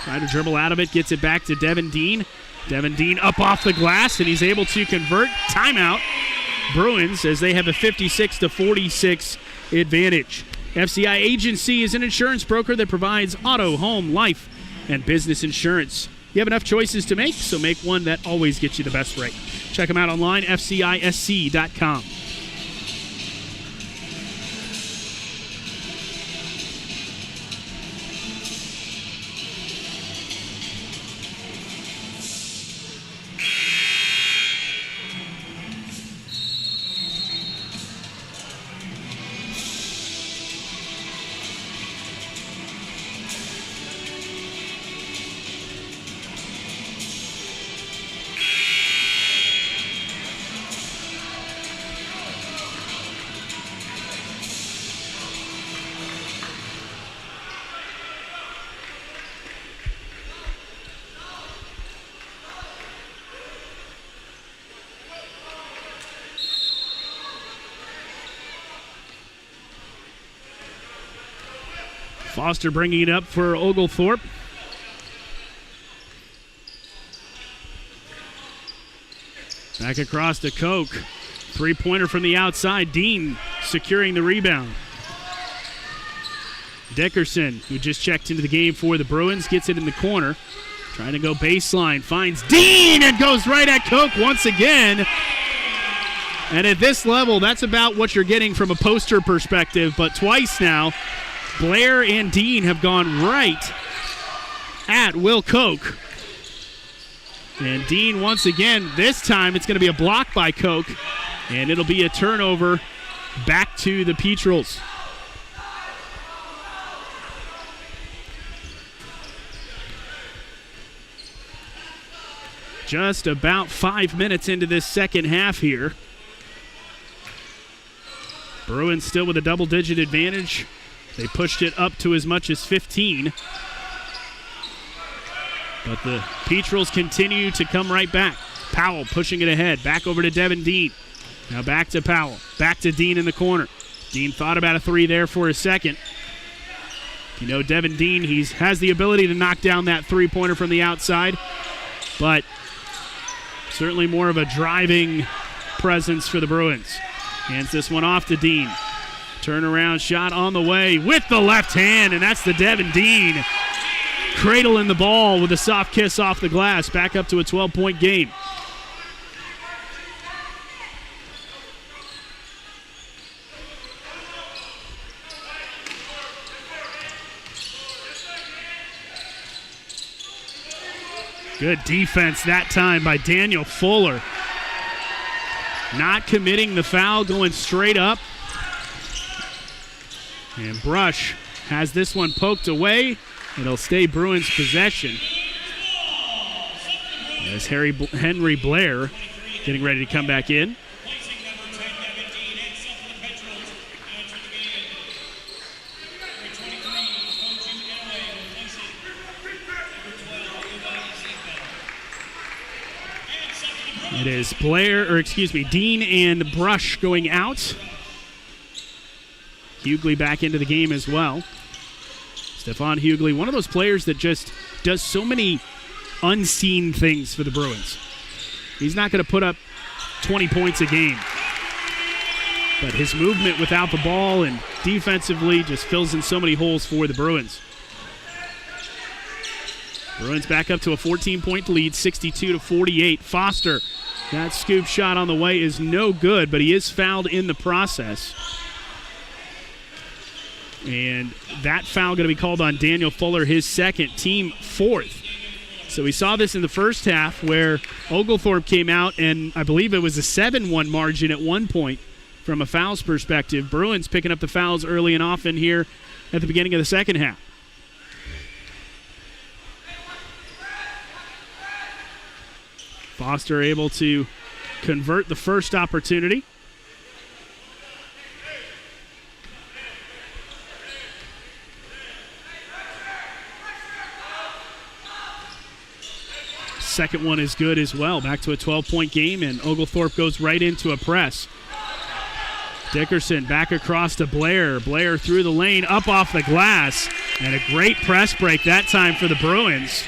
Trying to dribble out of it, gets it back to Devin Dean. Devin Dean up off the glass, and he's able to convert. Timeout, Bruins, as they have a 56-46 advantage. FCI Agency is an insurance broker that provides auto, home, life, and business insurance. You have enough choices to make, so make one that always gets you the best rate. Check them out online, fcisc.com. Foster bringing it up for Oglethorpe. Back across to Koch. Three-pointer from the outside. Dean securing the rebound. Dickerson, who just checked into the game for the Bruins, gets it in the corner. Trying to go baseline. Finds Dean and goes right at Koch once again. And at this level, that's about what you're getting from a poster perspective. But twice now, Blair and Dean have gone right at Will Koch. And Dean once again, this time it's going to be a block by Koch. And it'll be a turnover back to the Petrels. Just about 5 minutes into this second half here. Bruins still with a double-digit advantage. They pushed it up to as much as 15. But the Petrels continue to come right back. Powell pushing it ahead. Back over to Devin Dean. Now back to Powell. Back to Dean in the corner. Dean thought about a three there for a second. You know, Devin Dean, he has the ability to knock down that three-pointer from the outside. But certainly more of a driving presence for the Bruins. Hands this one off to Dean. Turnaround shot on the way with the left hand, and that's the Devin Dean. Cradling the ball with a soft kiss off the glass. Back up to a 12-point game. Good defense that time by Daniel Fuller. Not committing the foul, going straight up. And Brush has this one poked away. It'll stay Bruins possession. As Henry Blair getting ready to come back in. It is Dean and Brush going out. Hughley back into the game as well. Stephon Hughley, one of those players that just does so many unseen things for the Bruins. He's not going to put up 20 points a game. But his movement without the ball and defensively just fills in so many holes for the Bruins. Bruins back up to a 14-point lead, 62-48. Foster, that scoop shot on the way is no good, but he is fouled in the process. And that foul going to be called on Daniel Fuller, his second, team fourth. So we saw this in the first half where Oglethorpe came out, and I believe it was a 7-1 margin at one point from a fouls perspective. Bruins picking up the fouls early and often here at the beginning of the second half. Foster able to convert the first opportunity. Second one is good as well. Back to a 12-point game, and Oglethorpe goes right into a press. Dickerson back across to Blair. Blair through the lane, up off the glass, and a great press break that time for the Bruins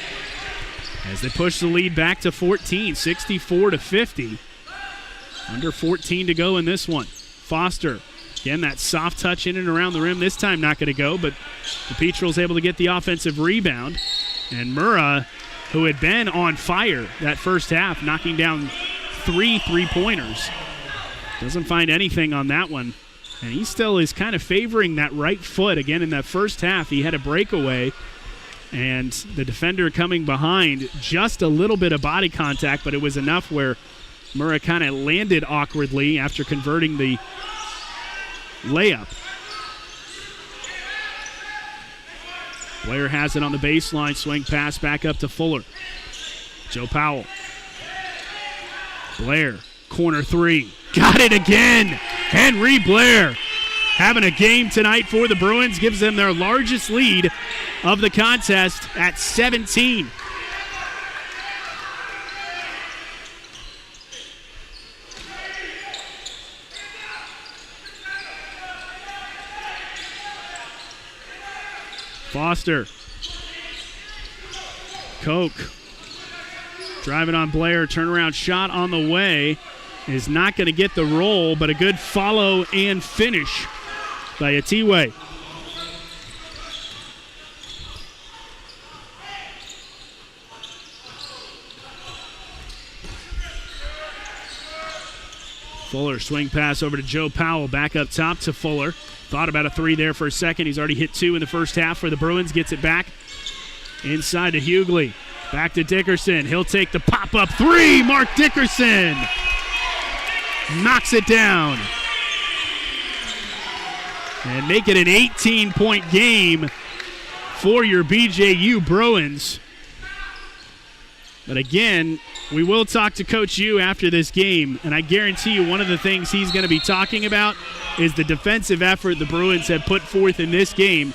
as they push the lead back to 14, 64-50. Under 14 to go in this one. Foster, again, that soft touch in and around the rim. This time not going to go, but the Petrels able to get the offensive rebound. And Murrah, who had been on fire that first half, knocking down 3 3-pointers. Doesn't find anything on that one. And he still is kind of favoring that right foot. Again, in that first half, he had a breakaway. And the defender coming behind, just a little bit of body contact, but it was enough where Murrah kind of landed awkwardly after converting the layup. Blair has it on the baseline, swing pass back up to Fuller. Joe Powell. Blair, corner three. Got it again! Henry Blair having a game tonight for the Bruins, gives them their largest lead of the contest at 17. Foster. Koch. Driving on Blair. Turnaround shot on the way. Is not going to get the roll, but a good follow and finish by Atiwe. Fuller, swing pass over to Joe Powell. Back up top to Fuller. Thought about a three there for a second. He's already hit 2 in the first half for the Bruins. Gets it back inside to Hughley. Back to Dickerson. He'll take the pop-up three. Mark Dickerson knocks it down. And make it an 18-point game for your BJU Bruins. But again, we will talk to Coach Yu after this game, and I guarantee you one of the things he's going to be talking about is the defensive effort the Bruins have put forth in this game.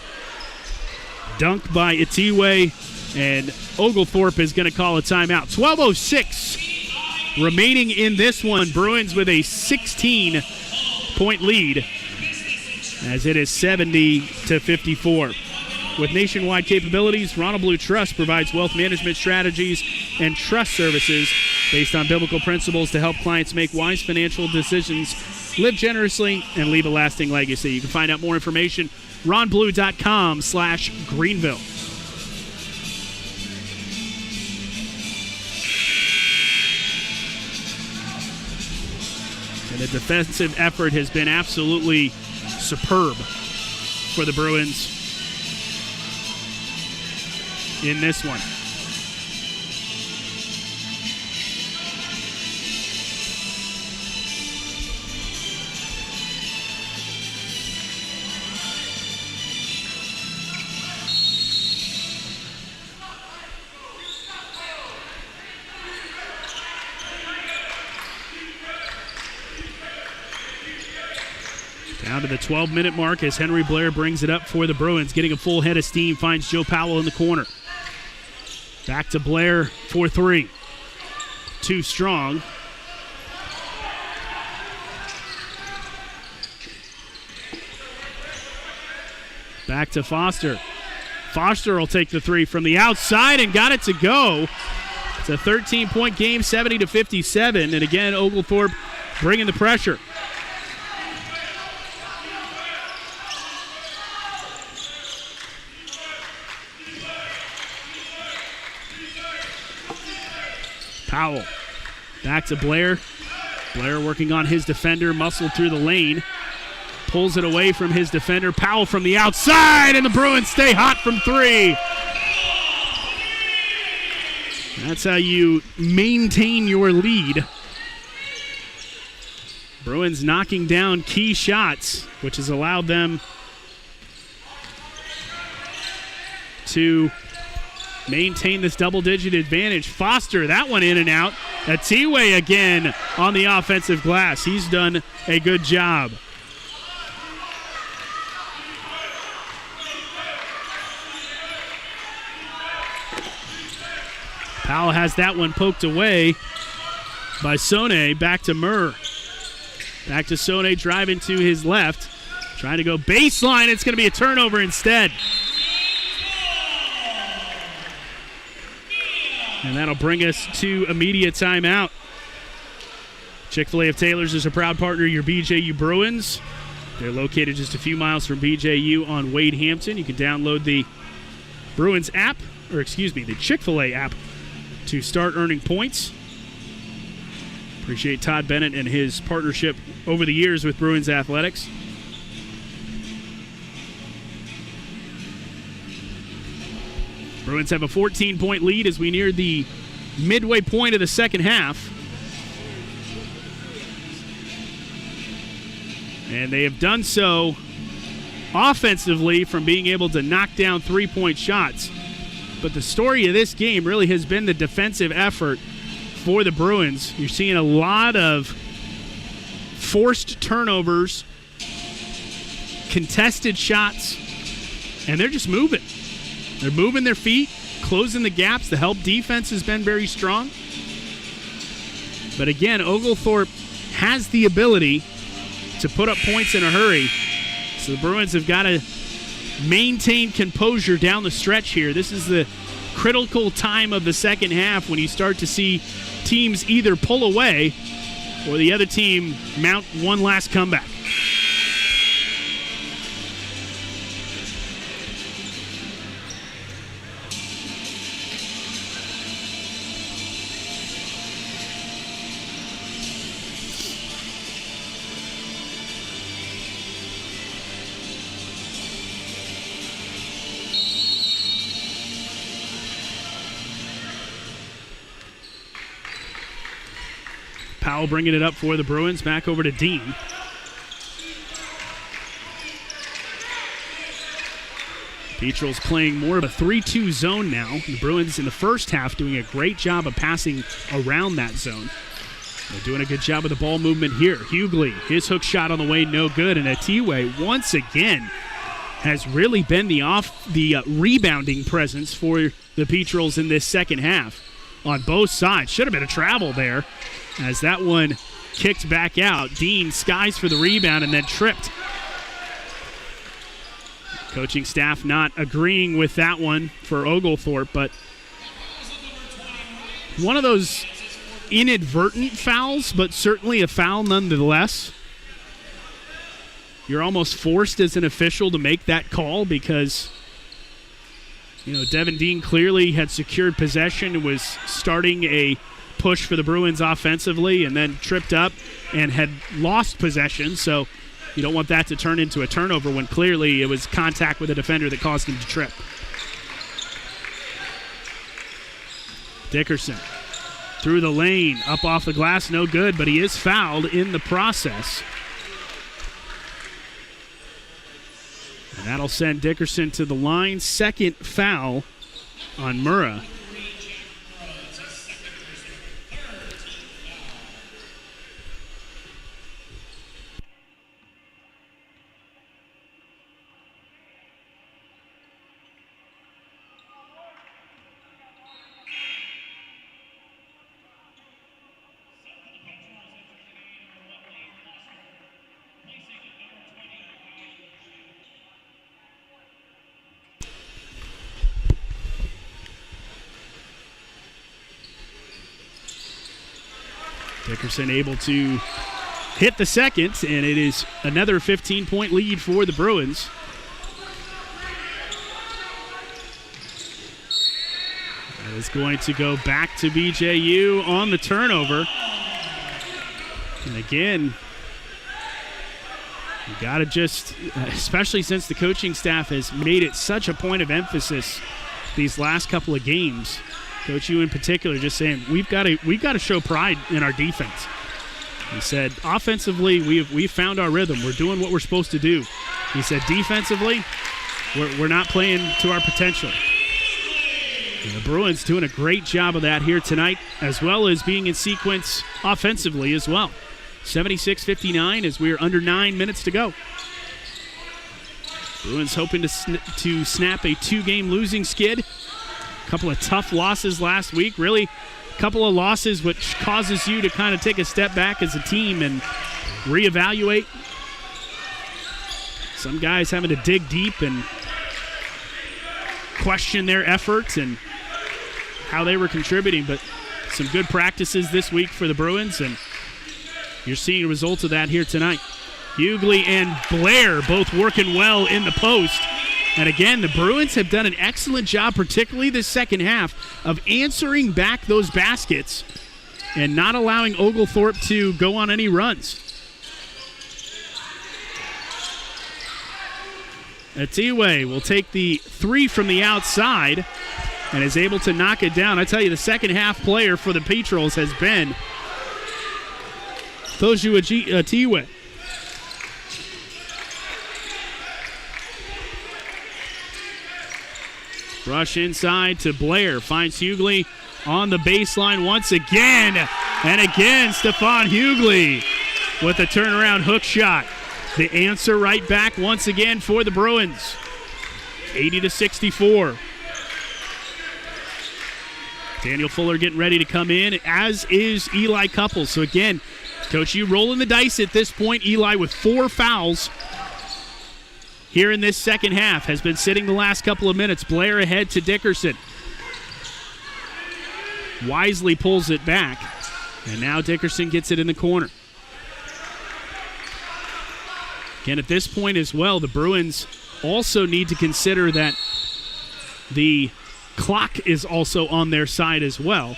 Dunk by Atiwe, and Oglethorpe is going to call a timeout. 12:06 remaining in this one. Bruins with a 16-point lead as it is 70-54. With nationwide capabilities, Ronald Blue Trust provides wealth management strategies and trust services based on biblical principles to help clients make wise financial decisions, live generously, and leave a lasting legacy. You can find out more information, ronblue.com/Greenville. And the defensive effort has been absolutely superb for the Bruins in this one. Down to the 12-minute mark as Henry Blair brings it up for the Bruins. Getting a full head of steam, finds Joe Powell in the corner. Back to Blair for 3. Too strong. Back to Foster. Foster will take the 3 from the outside and got it to go. It's a 13-point game, 70-57. And again, Oglethorpe bringing the pressure. Powell back to Blair. Blair working on his defender, muscled through the lane. Pulls it away from his defender. Powell from the outside, and the Bruins stay hot from three. That's how you maintain your lead. Bruins knocking down key shots, which has allowed them to maintain this double-digit advantage. Foster, that one in and out. Atiwe again on the offensive glass. He's done a good job. Powell has that one poked away by Sone. Back to Murr. Back to Sone, driving to his left. Trying to go baseline. It's going to be a turnover instead. And that'll bring us to immediate timeout. Chick-fil-A of Taylor's is a proud partner of your BJU Bruins. They're located just a few miles from BJU on Wade Hampton. You can download the Bruins app, the Chick-fil-A app, to start earning points. Appreciate Todd Bennett and his partnership over the years with Bruins Athletics. Bruins have a 14-point lead as we near the midway point of the second half. And they have done so offensively from being able to knock down three-point shots. But the story of this game really has been the defensive effort for the Bruins. You're seeing a lot of forced turnovers, contested shots, and they're just moving. They're moving their feet, closing the gaps. The help defense has been very strong. But again, Oglethorpe has the ability to put up points in a hurry. So the Bruins have got to maintain composure down the stretch here. This is the critical time of the second half when you start to see teams either pull away or the other team mount one last comeback. Powell bringing it up for the Bruins. Back over to Dean. Petrel's playing more of a 3-2 zone now. The Bruins in the first half doing a great job of passing around that zone. They're doing a good job of the ball movement here. Hughley, his hook shot on the way, no good. And Atiwe, once again, has really been the rebounding presence for the Petrels in this second half on both sides. Should have been a travel there, as that one kicked back out. Dean skies for the rebound and then tripped. Coaching staff not agreeing with that one for Oglethorpe, but one of those inadvertent fouls, but certainly a foul nonetheless. You're almost forced as an official to make that call because, Devin Dean clearly had secured possession and was starting a push for the Bruins offensively and then tripped up and had lost possession. So you don't want that to turn into a turnover when clearly it was contact with a defender that caused him to trip. Dickerson through the lane, up off the glass, no good, but he is fouled in the process. And that'll send Dickerson to the line. Second foul on Murrah. Dickerson able to hit the second, and it is another 15-point lead for the Bruins. That is going to go back to BJU on the turnover. And again, you got to just, especially since the coaching staff has made it such a point of emphasis these last couple of games, Coach U in particular just saying, we've got to show pride in our defense. He said, offensively, we've found our rhythm. We're doing what we're supposed to do. He said, defensively, we're not playing to our potential. And the Bruins doing a great job of that here tonight, as well as being in sequence offensively as well. 76-59 as we're under 9 minutes to go. Bruins hoping to snap a 2-game losing skid. A couple of tough losses last week. Really, a couple of losses which causes you to kind of take a step back as a team and reevaluate. Some guys having to dig deep and question their efforts and how they were contributing. But some good practices this week for the Bruins, and you're seeing results of that here tonight. Hughley and Blair both working well in the post. And again, the Bruins have done an excellent job, particularly the second half, of answering back those baskets and not allowing Oglethorpe to go on any runs. Atiwe will take the 3 from the outside and is able to knock it down. I tell you, the second half player for the Petrels has been Toju Atiwe. Rush inside to Blair. Finds Hughley on the baseline once again. And again, Stephon Hughley with a turnaround hook shot. The answer right back once again for the Bruins. 80-64. Daniel Fuller getting ready to come in, as is Eli Couples. So again, Coach U rolling the dice at this point. Eli with 4 fouls here in this second half. Has been sitting the last couple of minutes. Blair ahead to Dickerson. Wisely pulls it back. And now Dickerson gets it in the corner. Again, at this point as well, the Bruins also need to consider that the clock is also on their side as well.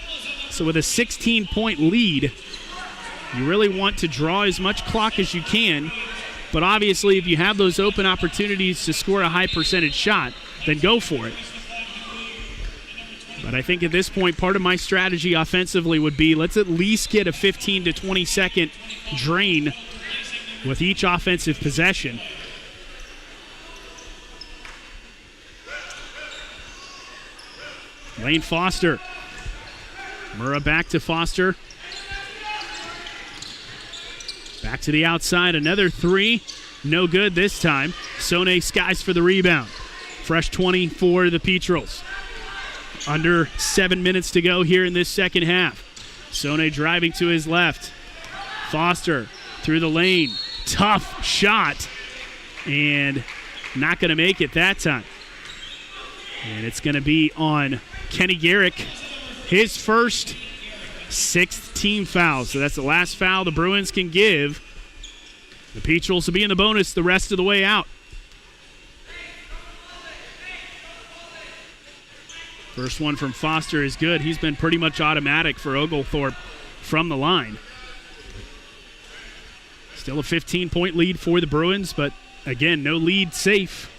So with a 16-point lead, you really want to draw as much clock as you can. But obviously, if you have those open opportunities to score a high percentage shot, then go for it. But I think at this point, part of my strategy offensively would be, let's at least get a 15 to 20 second drain with each offensive possession. Lane Foster. Murrah back to Foster. Back to the outside, another 3. No good this time. Sone skies for the rebound. Fresh 20 for the Petrels. Under 7 minutes to go here in this second half. Sone driving to his left. Foster through the lane. Tough shot. And not going to make it that time. And it's going to be on Kenny Garrick. His first 6th team foul. So that's the last foul the Bruins can give. The Petrels will be in the bonus the rest of the way out. First one from Foster is good. He's been pretty much automatic for Oglethorpe from the line. Still a 15-point lead for the Bruins, but again, no lead safe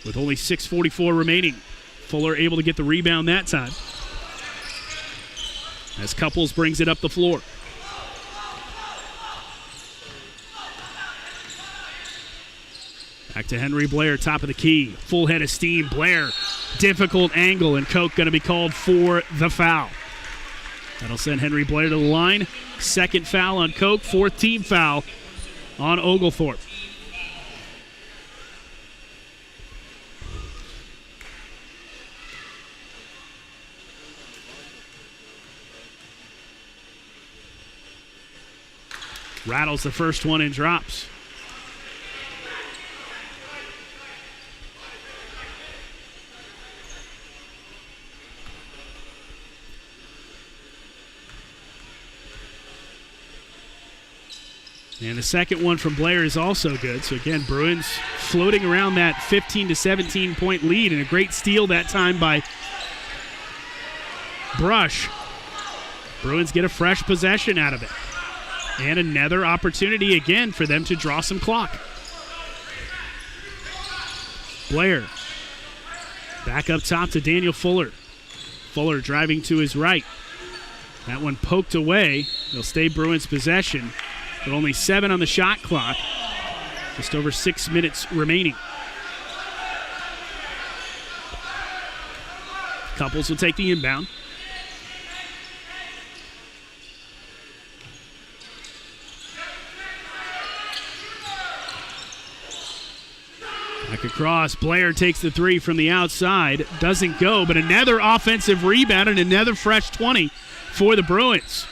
with only 6:44 remaining. Fuller able to get the rebound that time, as Couples brings it up the floor. Back to Henry Blair, top of the key. Full head of steam. Blair, difficult angle, and Koch going to be called for the foul. That'll send Henry Blair to the line. Second foul on Koch, 4th team foul on Oglethorpe. Rattles the first one and drops. And the second one from Blair is also good. So again, Bruins floating around that 15 to 17 point lead, and a great steal that time by Brush. Bruins get a fresh possession out of it. And another opportunity again for them to draw some clock. Blair. Back up top to Daniel Fuller. Fuller driving to his right. That one poked away. It'll stay Bruins possession. But only 7 on the shot clock. Just over 6 minutes remaining. Couples will take the inbound. Back across. Blair takes the 3 from the outside. Doesn't go, but another offensive rebound and another fresh 20 for the Bruins.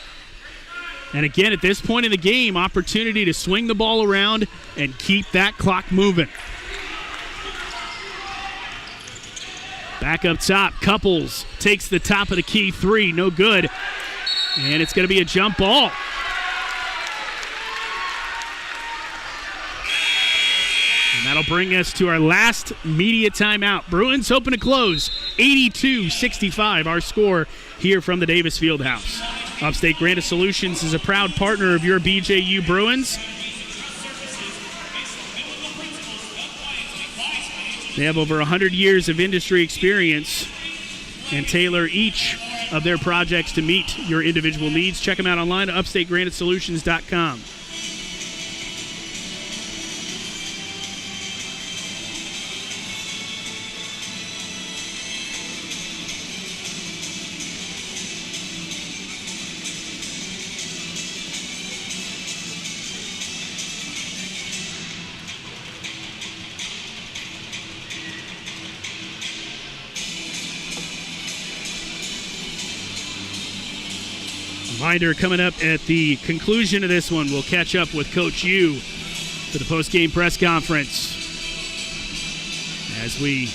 And again, at this point in the game, opportunity to swing the ball around and keep that clock moving. Back up top, Couples takes the top of the key 3, no good. And it's going to be a jump ball. And that'll bring us to our last media timeout. Bruins hoping to close 82-65, our score here from the Davis Fieldhouse. Upstate Granite Solutions is a proud partner of your BJU Bruins. They have over 100 years of industry experience and tailor each of their projects to meet your individual needs. Check them out online at upstategranitesolutions.com. Reminder, coming up at the conclusion of this one, we'll catch up with Coach Yu for the post-game press conference as we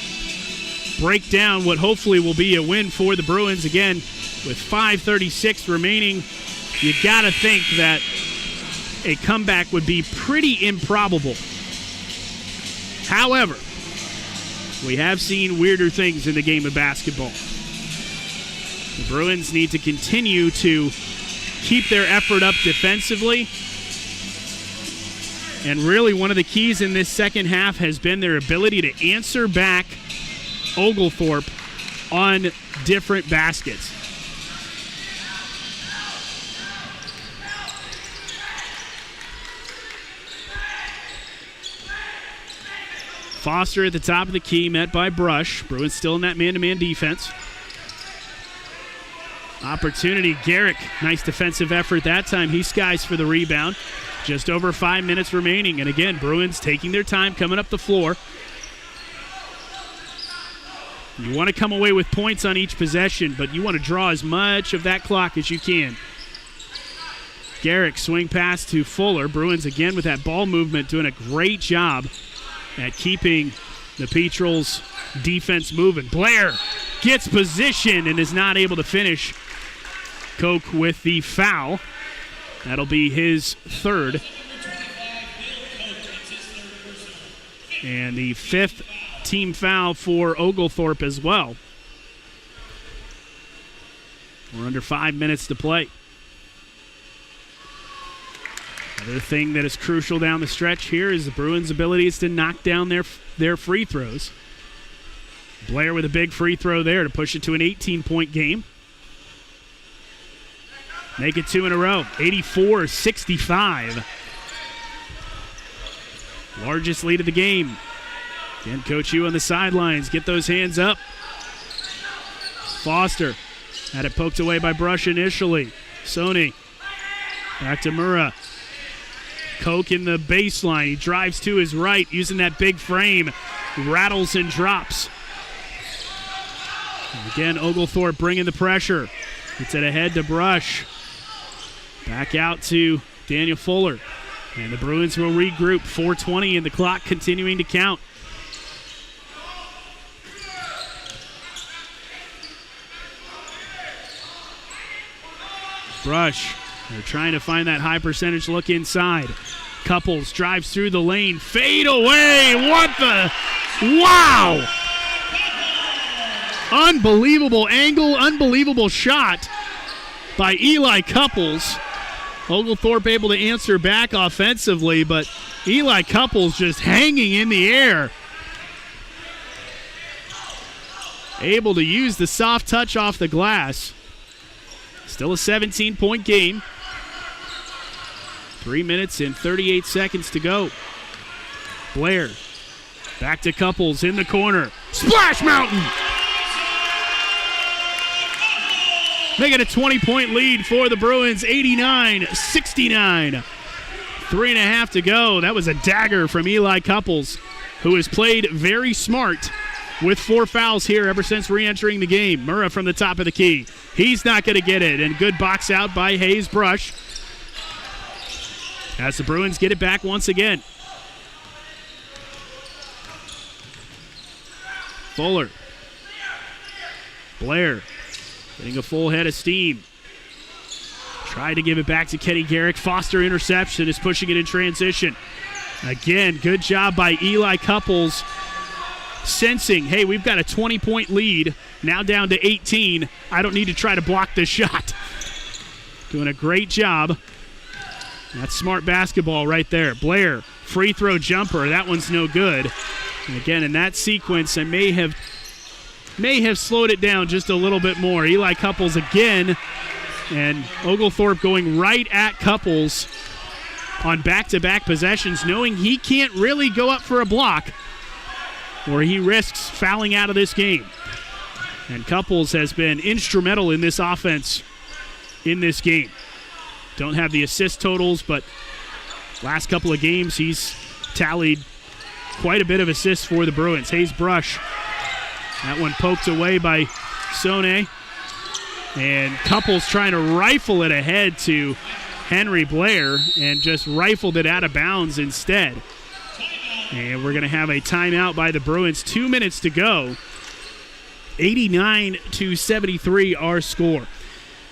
break down what hopefully will be a win for the Bruins. Again, with 5:36 remaining, you got to think that a comeback would be pretty improbable. However, we have seen weirder things in the game of basketball. The Bruins need to continue to keep their effort up defensively. And really one of the keys in this second half has been their ability to answer back Oglethorpe on different baskets. Foster at the top of the key, met by Brush. Bruins still in that man-to-man defense. Opportunity, Garrick. Nice defensive effort that time. He skies for the rebound. Just over 5 minutes remaining. And again, Bruins taking their time coming up the floor. You want to come away with points on each possession, but you want to draw as much of that clock as you can. Garrick swing pass to Fuller. Bruins again with that ball movement doing a great job at keeping the Petrels defense moving. Blair gets position and is not able to finish. Koch with the foul. That'll be his third. And the 5th team foul for Oglethorpe as well. We're under 5 minutes to play. Another thing that is crucial down the stretch here is the Bruins' abilities to knock down their free throws. Blair with a big free throw there to push it to an 18-point game. Make it 2 in a row, 84-65. Largest lead of the game. Again, Coach Yu on the sidelines. Get those hands up. Foster had it poked away by Brush initially. Sony back to Murrah. Koch in the baseline. He drives to his right using that big frame. Rattles and drops. And again, Oglethorpe bringing the pressure. Gets it ahead to Brush. Back out to Daniel Fuller. And the Bruins will regroup. 4:20 and the clock continuing to count. Brush. They're trying to find that high percentage look inside. Couples drives through the lane. Fade away. What the? Wow! Unbelievable angle, unbelievable shot by Eli Couples. Oglethorpe able to answer back offensively, but Eli Couples just hanging in the air. Able to use the soft touch off the glass. Still a 17-point game. 3 minutes and 38 seconds to go. Blair back to Couples in the corner. Splash Mountain! They get a 20-point lead for the Bruins, 89-69. 3.5 to go. That was a dagger from Eli Couples, who has played very smart with 4 fouls here ever since re-entering the game. Murrah from the top of the key. He's not going to get it, and good box out by Hayes Brush as the Bruins get it back once again. Fuller. Blair getting a full head of steam. Tried to give it back to Kenny Garrick. Foster interception, is pushing it in transition. Again, good job by Eli Couples, sensing, hey, we've got a 20-point lead, now down to 18. I don't need to try to block this shot. Doing a great job. That's smart basketball right there. Blair, free throw jumper. That one's no good. And again, in that sequence, I may have slowed it down just a little bit more. Eli Couples again, and Oglethorpe going right at Couples on back-to-back possessions, knowing he can't really go up for a block or he risks fouling out of this game. And Couples has been instrumental in this offense in this game. Don't have the assist totals, but last couple of games he's tallied quite a bit of assists for the Bruins. Hayes Brush. That one poked away by Sone. And Couples trying to rifle it ahead to Henry Blair and just rifled it out of bounds instead. And we're going to have a timeout by the Bruins. 2 minutes to go. 89-73 our score.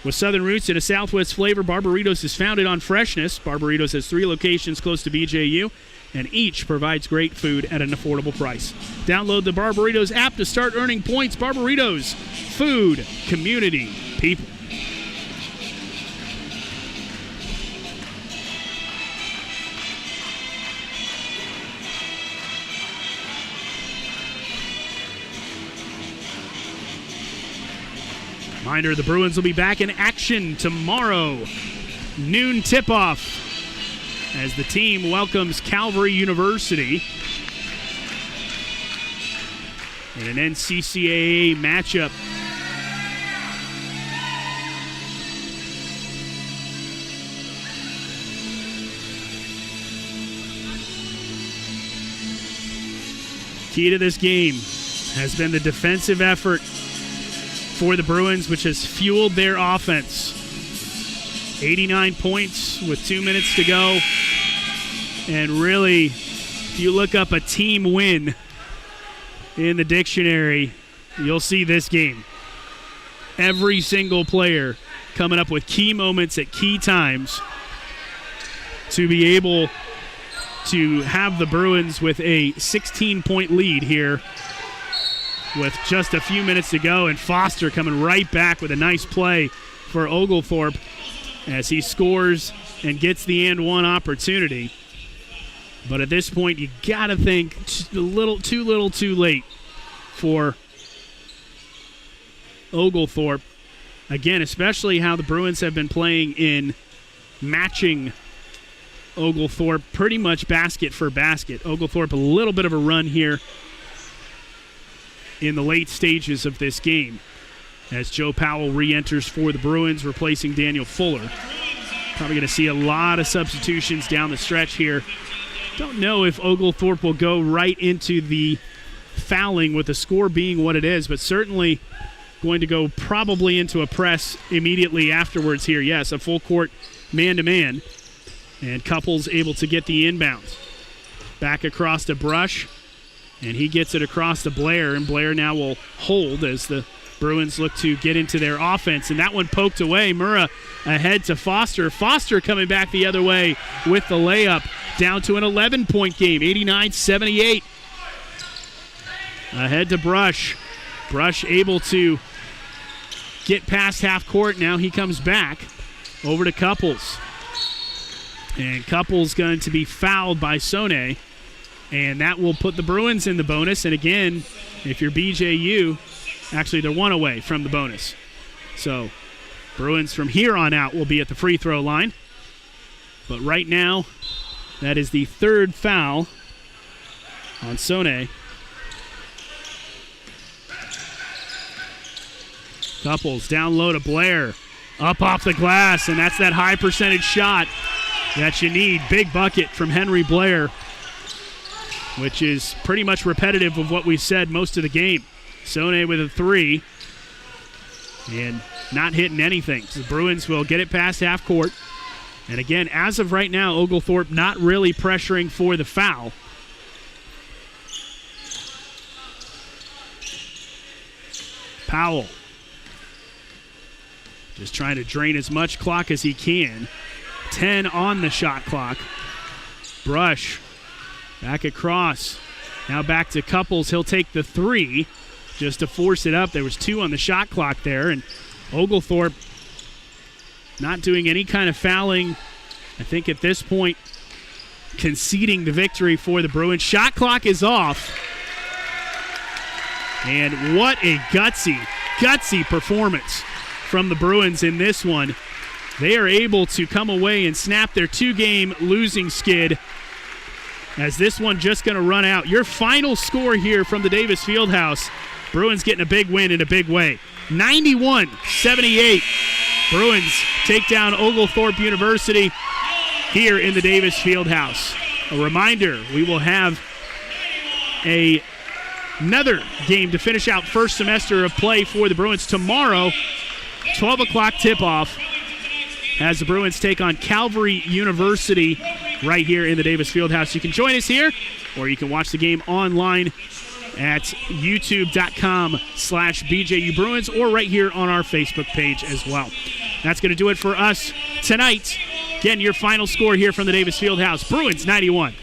With Southern roots and a Southwest flavor, Barbaritos is founded on freshness. Barbaritos has 3 locations close to BJU, and each provides great food at an affordable price. Download the Barbaritos app to start earning points. Barbaritos, food, community, people. Reminder, the Bruins will be back in action tomorrow. Noon tip-off as the team welcomes Calvary University in an NCCAA matchup. Key to this game has been the defensive effort for the Bruins, which has fueled their offense. 89 points with 2 minutes to go. And really, if you look up a team win in the dictionary, you'll see this game. Every single player coming up with key moments at key times to be able to have the Bruins with a 16-point lead here with just a few minutes to go, and Foster coming right back with a nice play for Oglethorpe as he scores and gets the and one opportunity. But at this point, you got to think too late for Oglethorpe. Again, especially how the Bruins have been playing in matching Oglethorpe pretty much basket for basket. Oglethorpe a little bit of a run here in the late stages of this game as Joe Powell re-enters for the Bruins, replacing Daniel Fuller. Probably going to see a lot of substitutions down the stretch here. Don't know if Oglethorpe will go right into the fouling with the score being what it is, but certainly going to go probably into a press immediately afterwards here. Yes, a full court man-to-man, and Couples able to get the inbounds. Back across to Brush. And he gets it across to Blair, and Blair now will hold as the Bruins look to get into their offense. And that one poked away. Murrah ahead to Foster. Foster coming back the other way with the layup. Down to an 11-point game, 89-78. Ahead to Brush. Brush able to get past half court. Now he comes back over to Couples. And Couples going to be fouled by Sone. And that will put the Bruins in the bonus. And again, if you're BJU, actually they're one away from the bonus. So Bruins from here on out will be at the free throw line. But right now, that is the third foul on Sone. Couples down low to Blair. Up off the glass, and that's that high percentage shot that you need. Big bucket from Henry Blair, which is pretty much repetitive of what we've said most of the game. Sone with a three, and not hitting anything. So the Bruins will get it past half court. And again, as of right now, Oglethorpe not really pressuring for the foul. Powell just trying to drain as much clock as he can. 10 on the shot clock. Brush back across. Now back to Couples. He'll take the three just to force it up. There was 2 on the shot clock there, and Oglethorpe not doing any kind of fouling. I think at this point conceding the victory for the Bruins. Shot clock is off. And what a gutsy performance from the Bruins in this one. They are able to come away and snap their 2-game losing skid, as this one just going to run out. Your final score here from the Davis Fieldhouse. Bruins getting a big win in a big way. 91-78. Bruins take down Oglethorpe University here in the Davis Fieldhouse. A reminder, we will have another game to finish out first semester of play for the Bruins tomorrow. 12 o'clock tip-off as the Bruins take on Calvary University right here in the Davis Fieldhouse. You can join us here, or you can watch the game online at youtube.com/BJU Bruins, or right here on our Facebook page as well. That's going to do it for us tonight. Again, your final score here from the Davis Fieldhouse. Bruins 91,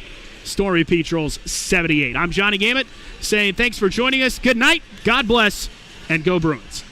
Stormy Petrels 78. I'm Johnny Gamut saying thanks for joining us. Good night, God bless, and go Bruins.